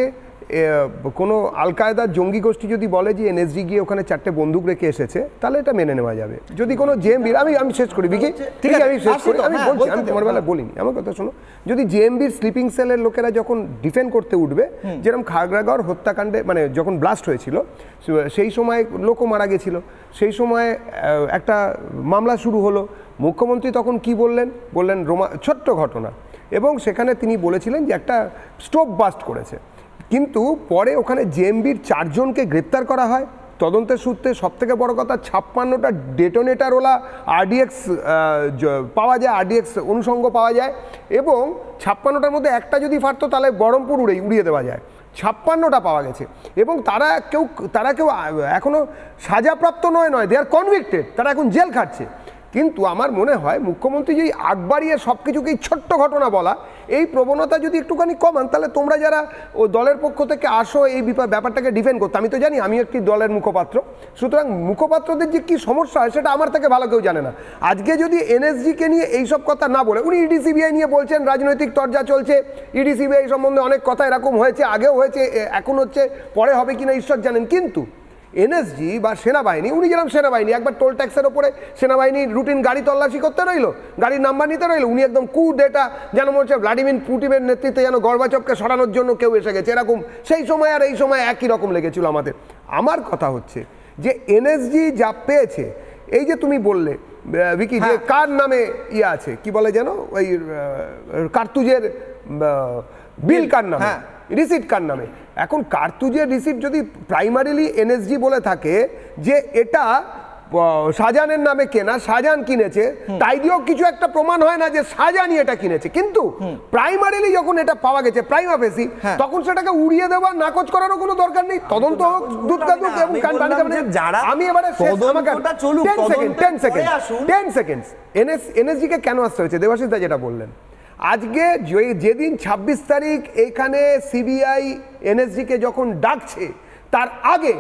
কোনো আল কায়দার জঙ্গি গোষ্ঠী যদি বলে যে এনএসজি গিয়ে ওখানে 4টে বন্দুক রেখে এসেছে, তাহলে এটা মেনে নেওয়া যাবে। যদি কোনো জেএমবির, আমি শেষ করি ভিকি, ঠিক আছে আমি শেষ করি, আমি বলছি, আমি তোমার বেলা বলিনি, আমার কথা শোনো। যদি জেএমবির স্লিপিং সেলের লোকেরা যখন ডিফেন্ড করতে উঠবে, যেরকম খাগড়াগড় হত্যাকাণ্ডে মানে যখন ব্লাস্ট হয়েছিল সেই সময় লোকও মারা গেছিল, সেই সময় একটা মামলা শুরু হলো, মুখ্যমন্ত্রী তখন কি বললেন? বললেন ছোট্ট ঘটনা, এবং সেখানে তিনি বলেছিলেন যে একটা স্টোভ বাস্ট করেছে। কিন্তু পরে ওখানে জেএমবির 4 জনকে গ্রেপ্তার করা হয়। তদন্তের সূত্রে সবথেকে বড় কথা 56টা ডেটোনেটারওয়ালা আরডিএক্স পাওয়া যায়, আরডিএক্স অনুষঙ্গ পাওয়া যায়, এবং 56টার মধ্যে একটা যদি ফাটতো তাহলে বহরমপুর উড়িয়ে দেওয়া যায়। 56টা পাওয়া গেছে, এবং তারা কেউ এখনও সাজাপ্রাপ্ত নয়, দে আর কনভিক্টেড, তারা এখন জেল খাটছে। কিন্তু আমার মনে হয় মুখ্যমন্ত্রী যদি আগ বাড়িয়ে সব কিছুকেই ছোট্ট ঘটনা বলা, এই প্রবণতা যদি একটুখানি কমান, তাহলে তোমরা যারা ও দলের পক্ষ থেকে আসো এই ব্যাপারটাকে ডিফেন্ড করতে, আমি তো জানি আমি একটি দলের মুখপাত্র, সুতরাং মুখপাত্রদের যে কী সমস্যা হয় সেটা আমার থেকে ভালো কেউ জানে না। আজকে যদি এনএসজিকে নিয়ে এইসব কথা না বলে, উনি ইডি সিবিআই নিয়ে বলছেন, রাজনৈতিক তরজা চলছে, ইডি সিবিআই সম্বন্ধে অনেক কথা এরকম হয়েছে, আগেও হয়েছে, এখন হচ্ছে, পরে হবে কিনা ঈশ্বর জানেন। কিন্তু এনএসজি বা সেনাবাহিনী, উনি যেরকম সেনাবাহিনী একবার টোল ট্যাক্সের ওপরে সেনাবাহিনীর রুটিন গাড়ি তল্লাশি করতে রইল, গাড়ির নাম্বার নিতে রইল, উনি একদম ডেটা যেন মনে হচ্ছে ভ্লাদিমির পুটিনের নেতৃত্বে যেন গর্বাচভকে সরানোর জন্য কেউ এসে গেছে, এরকম সেই সময় আর এই সময় একই রকম লেগেছিল আমাদের। আমার কথা হচ্ছে যে এনএসজি যা পেয়েছে, এই যে তুমি বললে ভিকি যে কার নামে আছে, কি বলে যেন ওই কার্তুজের বিল কার নামে, রিসিট কার নামে। এখন কার্তুজের রিসিট যদি প্রাইমারিলি এনএসজি বলে থাকে যে এটা শাহজাহানের নামে কেনা, শাহজাহান কিনেছে, তাই দিয়েও কিছু একটা প্রমাণ হয় না যে শাহজাহানই এটা কিনেছে। কিন্তু প্রাইমারিলি যখন এটা পাওয়া গেছে প্রাইমা ফেসি, তখন সেটাকে উড়িয়ে দেওয়া, নাকচ করারও কোনো দরকার নেই। তদন্ত হোক, দুধ কাদুক এবং আমি এবারে 10 সেকেন্ড এনএসজি কে কেন আসতে হয়েছে দেবাশিস দা যেটা বললেন। আজকে যেদিন 26 তারিখ এখানে সিবিআই এনএসজিকে যখন ডাকছে, তার আগে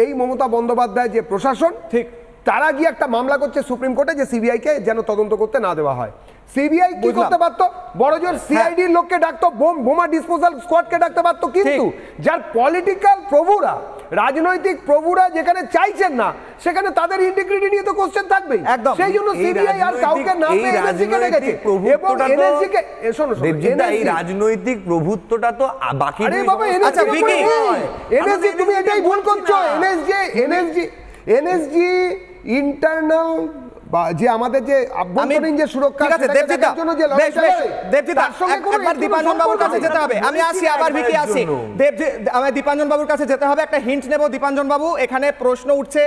এই মমতা বন্দ্যোপাধ্যায় যে প্রশাসন, ঠিক তারা গিয়ে একটা মামলা করছে সুপ্রিম কোর্টে যে সিবিআইকে যেন তদন্ত করতে না দেওয়া হয়। সিবিআই কি করতে পারতো? বড়জোর সিআইডি লোককে ডাকতো, বোমা ডিসপোজাল স্কোয়াডকে ডাকতে পারতো। কিন্তু যার পলিটিক্যাল প্রভুরা, রাজনৈতিক প্রভুরা যেখানে চাইছেন না, সেখানে তাদের ইন্টিগ্রিটি নিয়ে তো কোশ্চেন থাকবেই। সেই জন্য সিবিআই আর কাউকে না পেয়ে এনএসজিকে ডেকেছে। এবং এনএসজিকে শোনো, এই রাজনৈতিক প্রভুত্বটা তো বাকি আচ্ছা ভিকি, এনএসজি তুমি এটাই ভুল করছো। এনএসজি ইন্টারনাল বা যে আমাদের যে আভ্যন্তরীণ যে সুরক্ষা, ঠিক আছে দেবজিৎ জন্য যে লড়াই চলছে, দেবজিৎ একবার দীপাঞ্জন বাবুর কাছে যেতে হবে। আমি আসি, আবার ভিকি আসি। দেবজিৎ, আমি দীপাঞ্জন বাবুর কাছে যেতে হবে, একটা হিন্ট নেব। দীপাঞ্জন বাবু, এখানে প্রশ্ন উঠছে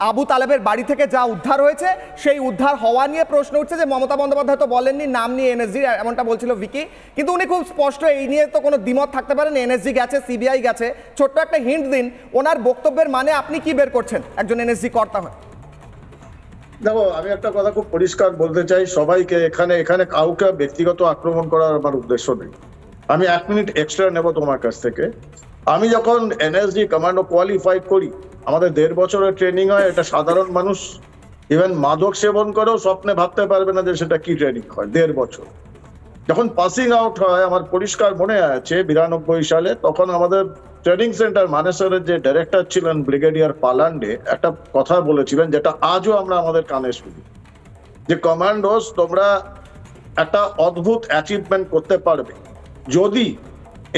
আবু তালেবের বাড়ি থেকে যা উদ্ধার হয়েছে সেই উদ্ধার হওয়া নিয়ে প্রশ্ন উঠছে যে মমতা বন্দ্যোপাধ্যায় তো বলেননি নাম নিয়ে এনএসজি, এমনটা বলছিল ভিকি, কিন্তু উনি খুব স্পষ্ট এই নিয়ে তো কোনো দ্বিমত থাকতে পারেন, এনএসজি গেছে, সিবিআই গেছে, ছোট্ট একটা হিন্ট দিন ওনার বক্তব্যের মানে আপনি কি বের করছেন একজন এনএসজি কর্তা হয়? দেখো, আমি একটা কথা খুব পরিষ্কার বলতে চাই সবাইকে, এখানে কাউকে ব্যক্তিগত আক্রমণ করার আমার উদ্দেশ্য নেই। আমি 1 মিনিট এক্সট্রা নেব তোমার কাছ থেকে। আমি যখন এনএসজি কমান্ডো কোয়ালিফাই করি, আমাদের 1.5 বছরের ট্রেনিং হয়। এটা সাধারণ মানুষ ইভেন মাদক সেবন করেও স্বপ্নে ভাবতে পারবে না যে সেটা কি ট্রেনিং হয়। 1.5 বছর যখন পাসিং আউট হয়, আমার পরিষ্কার মনে আছে 92 সালে, তখন আমাদের ট্রেনিং সেন্টার মানেসরের যে ডাইরেক্টর ছিলেন ব্রিগেডিয়ার পালান্ডে একটা কথা বলেছিলেন, যেটা আজও আমরা আমাদের কানে শুনি, যে কমান্ডোস তোমরা একটা অদ্ভুত অ্যাচিভমেন্ট করতে পারবে যদি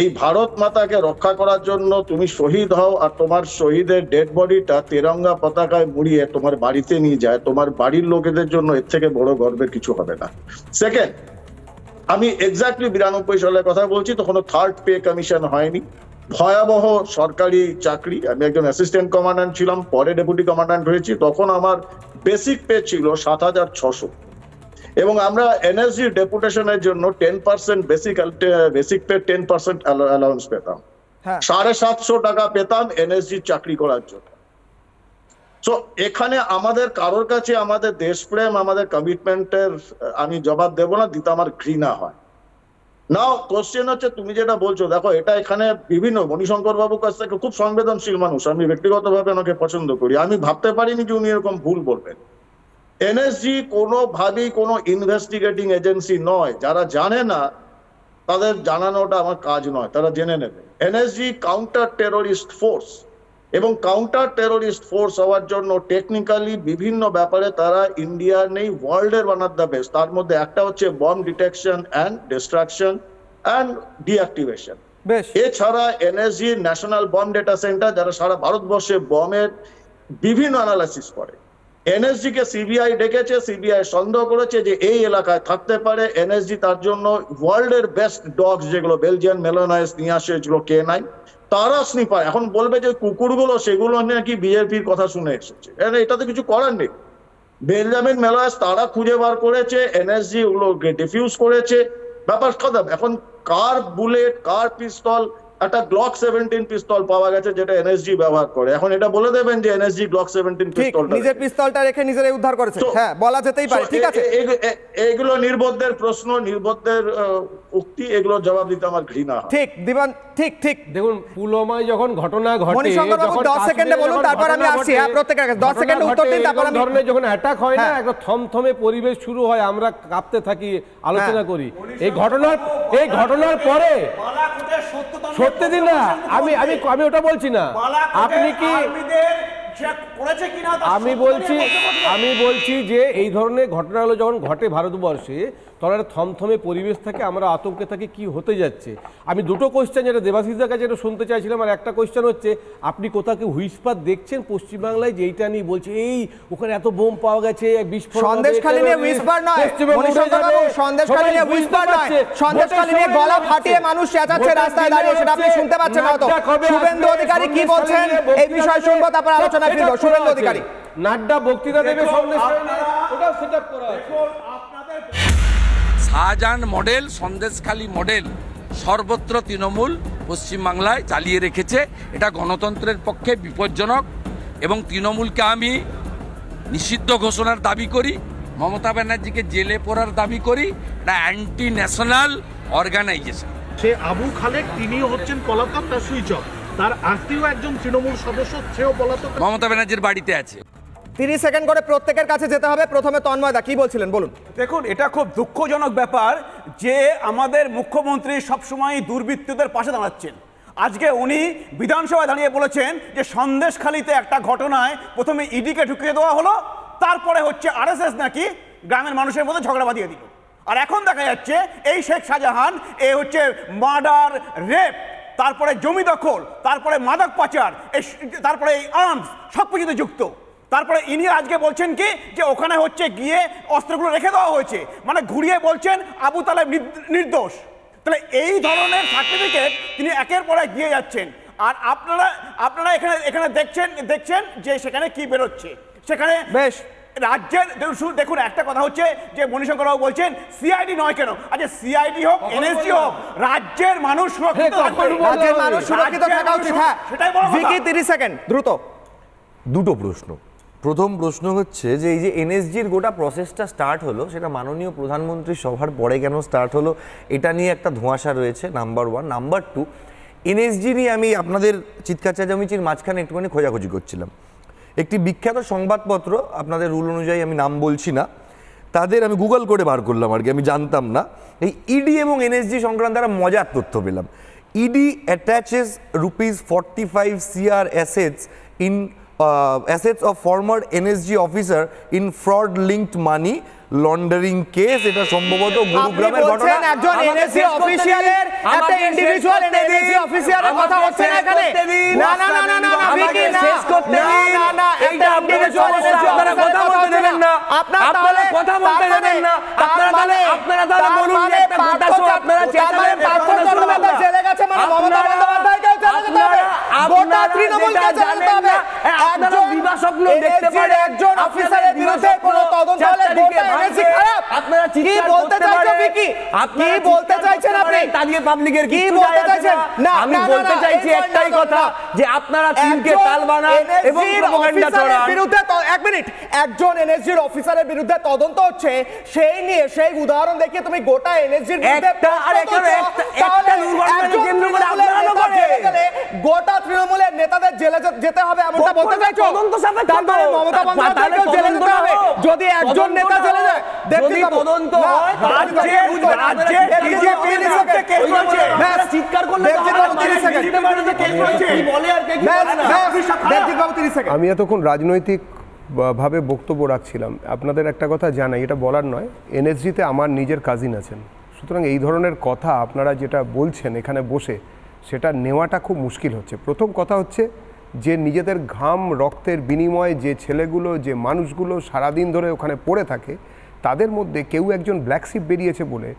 এই ভারত মাতাকে রক্ষা করার জন্য তুমি শহীদ হও আর তোমার শহীদের ডেড বডিটা তেরঙ্গা পতাকায় মুড়িয়ে তোমার বাড়িতে নিয়ে যায়। তোমার বাড়ির লোকেদের জন্য এর থেকে বড় গর্বের কিছু হবে না। সেকেন্ড, আমি এক্স্যাক্টলি 92 সালের কথা বলছি, তখন 3rd পে কমিশন হয়নি, ভয়াবহ সরকারি চাকরি। আমি একজন অ্যাসিস্ট্যান্ট কমান্ড্যান্ট ছিলাম, পরে ডেপুটি কমান্ড্যান্ট হয়েছি। তখন আমার বেসিক পে ছিল 7,600 এবং আমরা এনএসজি ডেপুটেশনের জন্য 10% বেসিক পে 10% অ্যালাউন্স পেতাম। 750 টাকা পেতাম এনএসজি চাকরি করার জন্য। সো এখানে আমাদের কারোর কাছে আমাদের দেশপ্রেম, আমাদের কমিটমেন্টের আমি জবাব দেব না, দিতে আমার ঘৃণা হয়। নাও কোশ্চেন হচ্ছে তুমি যেটা বলছো, দেখো এটা এখানে বিভিন্ন মণিশঙ্কর বাবুর কাছ থেকে খুব সংবেদনশীল মানুষ, আমি ব্যক্তিগতভাবে ওনাকে পছন্দ করি। আমি ভাবতে পারিনি যে উনি এরকম ভুল বলবেন। এনএসজি কোনোভাবেই কোনো ইনভেস্টিগেটিং এজেন্সি নয়। যারা জানে না তাদের জানানোটা আমার কাজ নয়, তারা জেনে নেবে। এনএসজি কাউন্টার টেরোরিস্ট ফোর্স, এবং কাউন্টার টেরোরিস্ট ফোর্স হওয়ার জন্য টেকনিক্যালি বিভিন্ন ব্যাপারে তারা ইন্ডিয়ার নেই, ওয়ার্ল্ডের ওয়ান অফ দ্য বেস্ট। তার মধ্যে একটা হচ্ছে bomb detection and destruction and deactivation. এছাড়া NSG national bomb data centre, যারা সারা ভারতবর্ষে বমের বিভিন্ন অ্যানালাইসিস করে। এনএসজি কে সিবিআই ডেকেছে, সিবিআই সন্দেহ করেছে যে এই এলাকায় থাকতে পারে। এনএসজি তার জন্য ওয়ার্ল্ডের বেস্ট ডগস, যেগুলো বেলজিয়ান মেলোনাইস নিয়ে আসে, যেগুলো K9, তারা স্নিপার। এখন বলবে যে কুকুরগুলো সেগুলো নাকি বিজেপির কথা শুনে এসেছে, এটাতে কিছু করার নেই। বেঞ্জামিন মেলোনাইস তারা খুঁজে বার করেছে, এনএসজি ওগুলোকে ডিফিউজ করেছে। ব্যাপার কথা, এখন কার বুলেট, কার পিস্তল, একটা গ্লক 17 পিস্তল পাওয়া গেছে যেটা এনএসজি ব্যবহার করে। এখন এটা বলে দেবেন যে এনএসজি গ্লক 17 পিস্তলটা নিজের পিস্তলটা রেখে নিজেরাই উদ্ধার করেছে, হ্যাঁ বলা যেতেই পারে। ঠিক আছে, এগুলো নির্বোধের প্রশ্ন, নির্বোধের উক্তি, এগুলো জবাব দিতে আমার ঘৃণা হয়। ঠিক দিবান, ঠিক ঠিক। দেখুন পুলওয়ামায় যখন ঘটনা ঘটে, মণিশঙ্কর বাবু 10 সেকেন্ডে বলুন, তারপর আমি আসছি। হ্যাঁ, প্রত্যেকের কাছে 10 সেকেন্ডে উত্তর দিন, তারপর আমি ধরনের যখন অ্যাটাক হয় না, একটা থমথমে পরিবেশ শুরু হয়, আমরা কাঁপতে থাকি, আলোচনা করি। এই ঘটনার পরে সত্যি দিন না, আমি ওটা বলছি না। আপনি কি আমি বলছি যে এই ধরনের ঘটনাগুলো যখন ঘটে ভারতবর্ষে, তখন একটা থমথমে পরিবেশ থাকে, আমরা আতঙ্কে থাকি কি হতে যাচ্ছে। আমি দুটো কোশ্চেন যেটা দেবাশিসের কাছে এটা শুনতে চাইছিলাম। আর একটা কোশ্চেন হচ্ছে, আপনি কোথাও কি হুইসপার দেখছেন পশ্চিমবাংলায় যে এইটা নিয়ে বলছে এই ওখানে এত বোম পাওয়া গেছে, বিস্ফোরণ? সন্দেশখালী নিয়ে হুইসপার নয়, মণিশঙ্কর বাবু, সন্দেশখালী নিয়ে হুইসপার নয়, সন্দেশখালী নিয়ে গলা ফাটিয়ে মানুষ চেঁচাচ্ছে রাস্তায় দাঁড়িয়ে, সেটা আপনি শুনতে পাচ্ছেন হয়তো। শুভেন্দু অধিকারী কি বলছেন এই বিষয় শুনবো, তারপর আলোচনা ফিরবো। শুভেন্দু অধিকারী নাড্ডা বক্তৃতা দেবে, শাহজাহান মডেল, সন্দেশখালী মডেল সর্বত্র তৃণমূল পশ্চিমবাংলায় চালিয়ে রেখেছে। এটা গণতন্ত্রের পক্ষে বিপজ্জনক এবং তৃণমূলকে আমি নিষিদ্ধ ঘোষণার দাবি করি, মমতা ব্যানার্জিকে জেলে পড়ার দাবি করি। এটা অ্যান্টি ন্যাশনাল অর্গানাইজেশন। সে আবু খালেক, তিনিও হচ্ছেন পলাতক, তার সুইচ অফ। তার আত্মীয় একজন তৃণমূল সদস্য, সেও পলাতক, মমতা ব্যানার্জির বাড়িতে আছে। 30 সেকেন্ড করে প্রত্যেকের কাছে যেতে হবে। প্রথমে তন্ময়দা কি বলছিলেন বলুন। দেখুন, এটা খুব দুঃখজনক ব্যাপার যে আমাদের মুখ্যমন্ত্রী সবসময় দুর্বৃত্তদের পাশে দাঁড়াচ্ছেন। আজকে উনি বিধানসভায় দাঁড়িয়ে বলেছেন যে সন্দেশখালীতে একটা ঘটনায় প্রথমে ইডিকে ঢুকিয়ে দেওয়া হলো, তারপরে হচ্ছে আরএসএস নাকি গ্রামের মানুষের মধ্যে ঝগড়া বাঁধিয়ে দিল। আর এখন দেখা যাচ্ছে এই শেখ শাহজাহান এ হচ্ছে মার্ডার, রেপ, তারপরে জমি দখল, তারপরে মাদক পাচার, তারপরে এই আর্মস সব কিছুতে যুক্ত। তারপরে ইনি আজকে বলছেন কি যে ওখানে হচ্ছে গিয়ে অস্ত্রগুলো রেখে দেওয়া হয়েছে, মানে ঘুরিয়ে বলছেন আবু তালেব নির্দোষ। তাহলে এই ধরনের সার্টিফিকেট তিনি একের পর এক দিয়ে যাচ্ছেন। আর আপনারা এখানে দেখছেন যে সেখানে কি বেরোচ্ছে। সেখানে বেশ রাজ্যের দেখুন একটা কথা হচ্ছে যে মণিশঙ্কর বাবু বলছেন সিআইডি নয় কেন, আচ্ছা সিআইডি হোক এনএসজি হোক, রাজ্যের মানুষ সুরক্ষিত থাকা উচিত। হ্যাঁ ভিকি 30 সেকেন্ড দ্রুত। দুটো প্রশ্ন। প্রথম প্রশ্ন হচ্ছে যে এই যে এনএসজির গোটা প্রসেসটা স্টার্ট হলো সেটা মাননীয় প্রধানমন্ত্রী সভার পরে কেন স্টার্ট হলো, এটা নিয়ে একটা ধোঁয়াশা রয়েছে, নাম্বার 1। নাম্বার 2, এনএসজি নিয়ে আমি আপনাদের চিৎকার চেঁচামেচির মাঝখানে একটুখানি খোঁজাখুঁজি করছিলাম। একটি বিখ্যাত সংবাদপত্র, আপনাদের রুল অনুযায়ী আমি নাম বলছি না, তাদের আমি গুগল করে বার করলাম আর কি, আমি জানতাম না, এই ইডি এবং এনএসজি সংক্রান্ত একটা মজার তথ্য পেলাম। ED attaches ₹45 CR assets in assets of former NSG officer in fraud linked money laundering case. এটা সম্ভবত গুরুগ্রামের ঘটনা। একজন এনএসজি অফিশিয়ালের একটা ইন্ডিভিজুয়াল এনএসজি অফিসারের কথা হচ্ছে না এখানে। না না না না না ভিকি না শেষ করতে দিন। না না একটা ইন্ডিভিজুয়াল আপনারা কথা বলতে দেবেন না, আপনারা কথা বলতে দেবেন না, আপনারা তাহলে বলুন যে একটা গোটা শো আপনারা চেষ্টায় পার্থক্য জেলে গেছে মানে মমতা বন্দ্যোপাধ্যায়কে জেলে যেতে হবে, গোটা তৃণমূলকে জেলে যেতে হবে। আপনারা বিভাষক লোক দেখতে পারেন একজন অফিসারের বিরুদ্ধে কোনো তদন্ত হলে গোটা এনএসজি খারাপ। আপনারা কি বলতে চাইছেন ভিকি? আপনি কি বলতে চাইছেন? আপনি তাহলে পাবলিকের কি বলতে চাইছেন? না আমি বলতে চাইছি একটাই কথা যে আপনারা তিনকে তাল বানান এবং প্রপাগান্ডা ছড়ান বিরুদ্ধে। এক মিনিট, একজন এনএসজির অফিসারের বিরুদ্ধে তদন্ত হচ্ছে, সেই নিয়ে সেই উদাহরণ দেখিয়ে তুমি গোটা এনএসজির বিরুদ্ধে একটা কেন্দ্র করে আপনারা গোটা তৃণমূলের নেতাদের জেলে যেতে হবে এমনটা বলতে চাইছো? তদন্ত সাপেক্ষ তারপরে মমতা বন্দ্যোপাধ্যায়কে জেলে যেতে হবে যদি একজন নেতা জেলে যায়। যদি তদন্ত হয় রাজ্যে বিজেপির বিরুদ্ধে কেস হচ্ছে, চিৎকার করলে আমি এতক্ষণ রাজনৈতিক ভাবে বক্তব্য রাখছিলাম। আপনাদের একটা কথা জানাই, এটা বলার নয়, এনএসজিতে আমার নিজের কাজিন আছেন, সুতরাং এই ধরনের কথা আপনারা যেটা বলছেন এখানে বসে সেটা নেওয়াটা খুব মুশকিল হচ্ছে। প্রথম কথা হচ্ছে যে নিজেদের ঘাম রক্তের বিনিময়ে যে ছেলেগুলো যে মানুষগুলো সারাদিন ধরে ওখানে পড়ে থাকে তাদের মধ্যে কেউ একজন ব্ল্যাক শিপ বেরিয়েছে বলে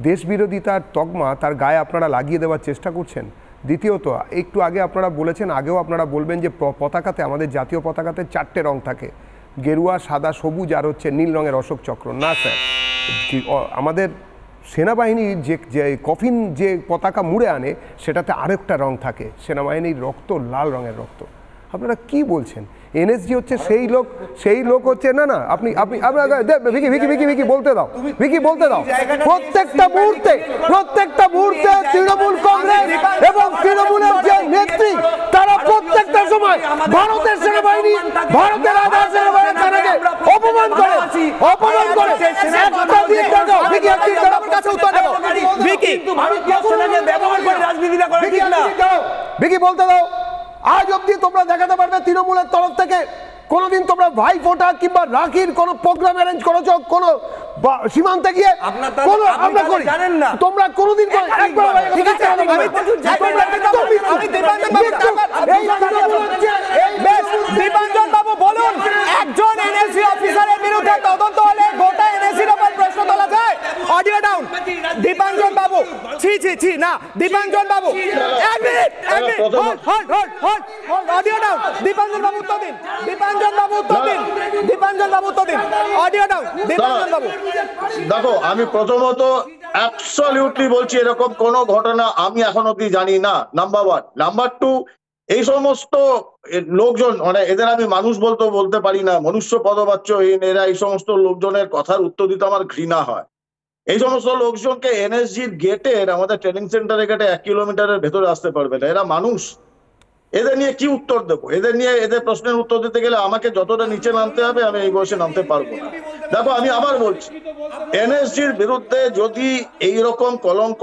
দেশবিরোধিতার তকমা তার গায়ে আপনারা লাগিয়ে দেওয়ার চেষ্টা করছেন। দ্বিতীয়ত, একটু আগে আপনারা বলেছেন, আগেও আপনারা বলবেন যে পতাকাতে, আমাদের জাতীয় পতাকাতে 4টে রং থাকে, গেরুয়া, সাদা, সবুজ আর হচ্ছে নীল রঙের অশোক চক্র। না স্যার, আমাদের সেনাবাহিনীর যে কফিন যে পতাকা মুড়ে আনে সেটাতে আরেকটা রং থাকে, সেনাবাহিনীর রক্ত লাল রঙের রক্ত। আপনারা কি বলছেন? এনএসজি হচ্ছে সেই লোক হচ্ছে না না আপনি ভিকি বলতে দাও, ভিকি বলতে দাও। প্রত্যেকটা মুহূর্তে তৃণমূল কংগ্রেস এবং তৃণমূলের যে নেত্রী তারা প্রত্যেকটা সময় ভারতের সেনাবাহিনী, ভারতের আধার সেনাবাহিনী তাদেরকে অপমান করে। ভিকি বলতে দাও। আজ অব্দি তোমরা দেখাতে পারবে তৃণমূলের তরফ থেকে কোনোদিন তোমরা ভাই ফোটা কিংবা রাখির কোনো প্রোগ্রাম অ্যারেঞ্জ করেছো কোনো সীমান্তে গিয়ে? আমরা করি, তোমরা কোনোদিন দীপাঞ্জন বাবু বলুন, একজন এনএসজি অফিসারের বিরুদ্ধে তদন্ত হলে গোটা এনএসজির উপর প্রশ্ন তোলা যায়? অডিও ডাউন দীপাঞ্জন বাবু। ছি না দীপাঞ্জন বাবু, এক মিনিট অডিও ডাউন। দীপাঞ্জন বাবু উত্তর দিন, দীপাঞ্জন বাবু উত্তর দিন, দীপাঞ্জন বাবু উত্তর দিন। অডিও ডাউন দীপাঞ্জন বাবু। দেখো, আমি প্রথমত অ্যাবসলিউটলি বলছি এরকম কোন ঘটনা আমি এখন অব্দি জানি না, নাম্বার 1। নাম্বার 2, এই সমস্ত লোকজন মানে এদের আমি মানুষ বলতে পারি না, মনুষ্য পদবাচ্যহীন এরা, এই সমস্ত লোকজনের কথার উত্তর দিতে আমার ঘৃণা হয়। এই সমস্ত লোকজনকে এনএসজির গেটের, আমাদের ট্রেনিং সেন্টারের গেটে 1 কিলোমিটারের ভেতরে আসতে পারবে না, এরা মানুষ। এদের নিয়ে কি উত্তর দেবো? এদের প্রশ্নের উত্তর দিতে গেলে আমাকে যতটা নিচে নামতে হবে আমি এই বয়সে নামতে পারবো না। দেখো, আমি আবার বলছি, এনএসজির বিরুদ্ধে যদি এইরকম কলঙ্ক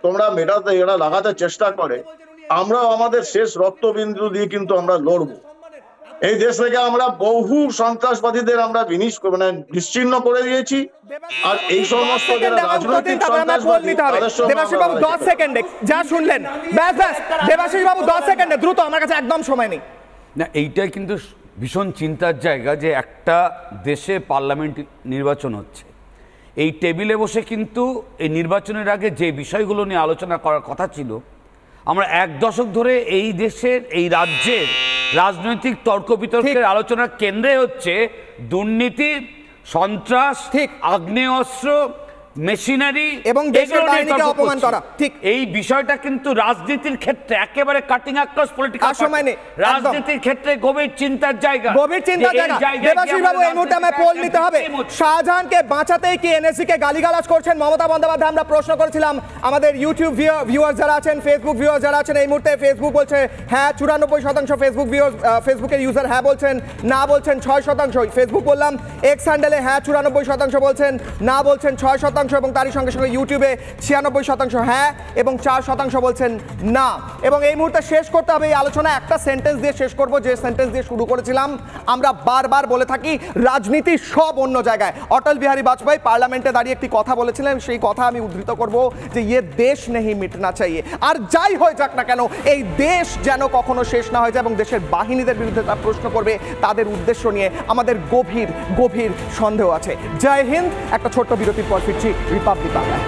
তোমরা মেটাতে এরা লাগাতে চেষ্টা করে, আমরাও আমাদের শেষ রক্তবিন্দু দিয়ে কিন্তু আমরা লড়বো। এই দেশ থেকে আমরা বহু সন্ত্রাসবাদীদের আমরা নিশ্চিহ্ন করে দিয়েছি, আর এই সমস্ত রাজনৈতিক সন্ত্রাসবাদী দেবাশিস বাবু 10 সেকেন্ডে যা শুনলেন, ব্যাস দেবাশিস বাবু 10 সেকেন্ডে দ্রুত, আমার কাছে একদম সময় নেই। না, এইটাই কিন্তু ভীষণ চিন্তার জায়গা যে একটা দেশে পার্লামেন্ট নির্বাচন হচ্ছে, এই টেবিলে বসে কিন্তু এই নির্বাচনের আগে যে বিষয়গুলো নিয়ে আলোচনা করার কথা ছিল আমরা 1 দশক ধরে এই দেশের এই রাজ্যের রাজনৈতিক তর্ক বিতর্কের আলোচনার কেন্দ্রে হচ্ছে দুর্নীতি, সন্ত্রাস, আগ্নেয়াস্ত্র, মেশিনারি এবং দেশের বাহিনীকে অপমান করা। ঠিক এই বিষয়টা কিন্তু রাজনীতির ক্ষেত্রে একেবারে কাটিং অ্যাক্রস পলিটিক্যাল রাজনীতির ক্ষেত্রে গভীর চিন্তার জায়গা, গভীর চিন্তার জায়গা। দেবাশিস বাবু, এই মুহূর্তে আমায় পোল নিতে হবে। শাহজাহানকে বাঁচাতেই কি এনএসজি কে গালিগালাজ করছেন মমতা বন্দ্যোপাধ্যায়? আমরা প্রশ্ন করেছিলাম আমাদের ইউটিউব ভিউয়ার যারা আছেন, ফেসবুক ভিউয়ার যারা আছেন। এই মুহূর্তে ফেসবুক বলছে হ্যাঁ 94% ফেসবুক ভিউয়ার, ফেসবুকের ইউজার হ্যাঁ বলছেন, না বলছেন 6%। ফেসবুক বললাম, এক্স হ্যান্ডেলে হ্যাঁ 94% বলছেন, না বলছেন 6%, এবং তারই সঙ্গে সঙ্গে ইউটিউবে 96% হ্যাঁ এবং 4% বলছেন না। এবং এই মুহূর্তে শেষ করতে হবে এই আলোচনা একটা সেন্টেন্স দিয়ে শেষ করব, যে সেন্টেন্স দিয়ে শুরু করেছিলাম। আমরা বারবার বলে থাকি রাজনীতি সব অন্য জায়গায়। অটল বিহারী বাজপেয়ী পার্লামেন্টে দাঁড়িয়ে একটি কথা বলেছিলেন, সেই কথা আমি উদ্ধৃত করব যে ইয়ে দেশ নেই মিটনা চাইয়ে। আর যাই হয়ে যাক না কেন, এই দেশ যেন কখনো শেষ না হয়ে যায়। এবং দেশের বাহিনীদের বিরুদ্ধে তার প্রশ্ন করবে, তাদের উদ্দেশ্য নিয়ে আমাদের গভীর গভীর সন্দেহ আছে। জয় হিন্দ। একটা ছোট্ট বিরতির পর ফিরছি রিপাবলিক বাংলায়।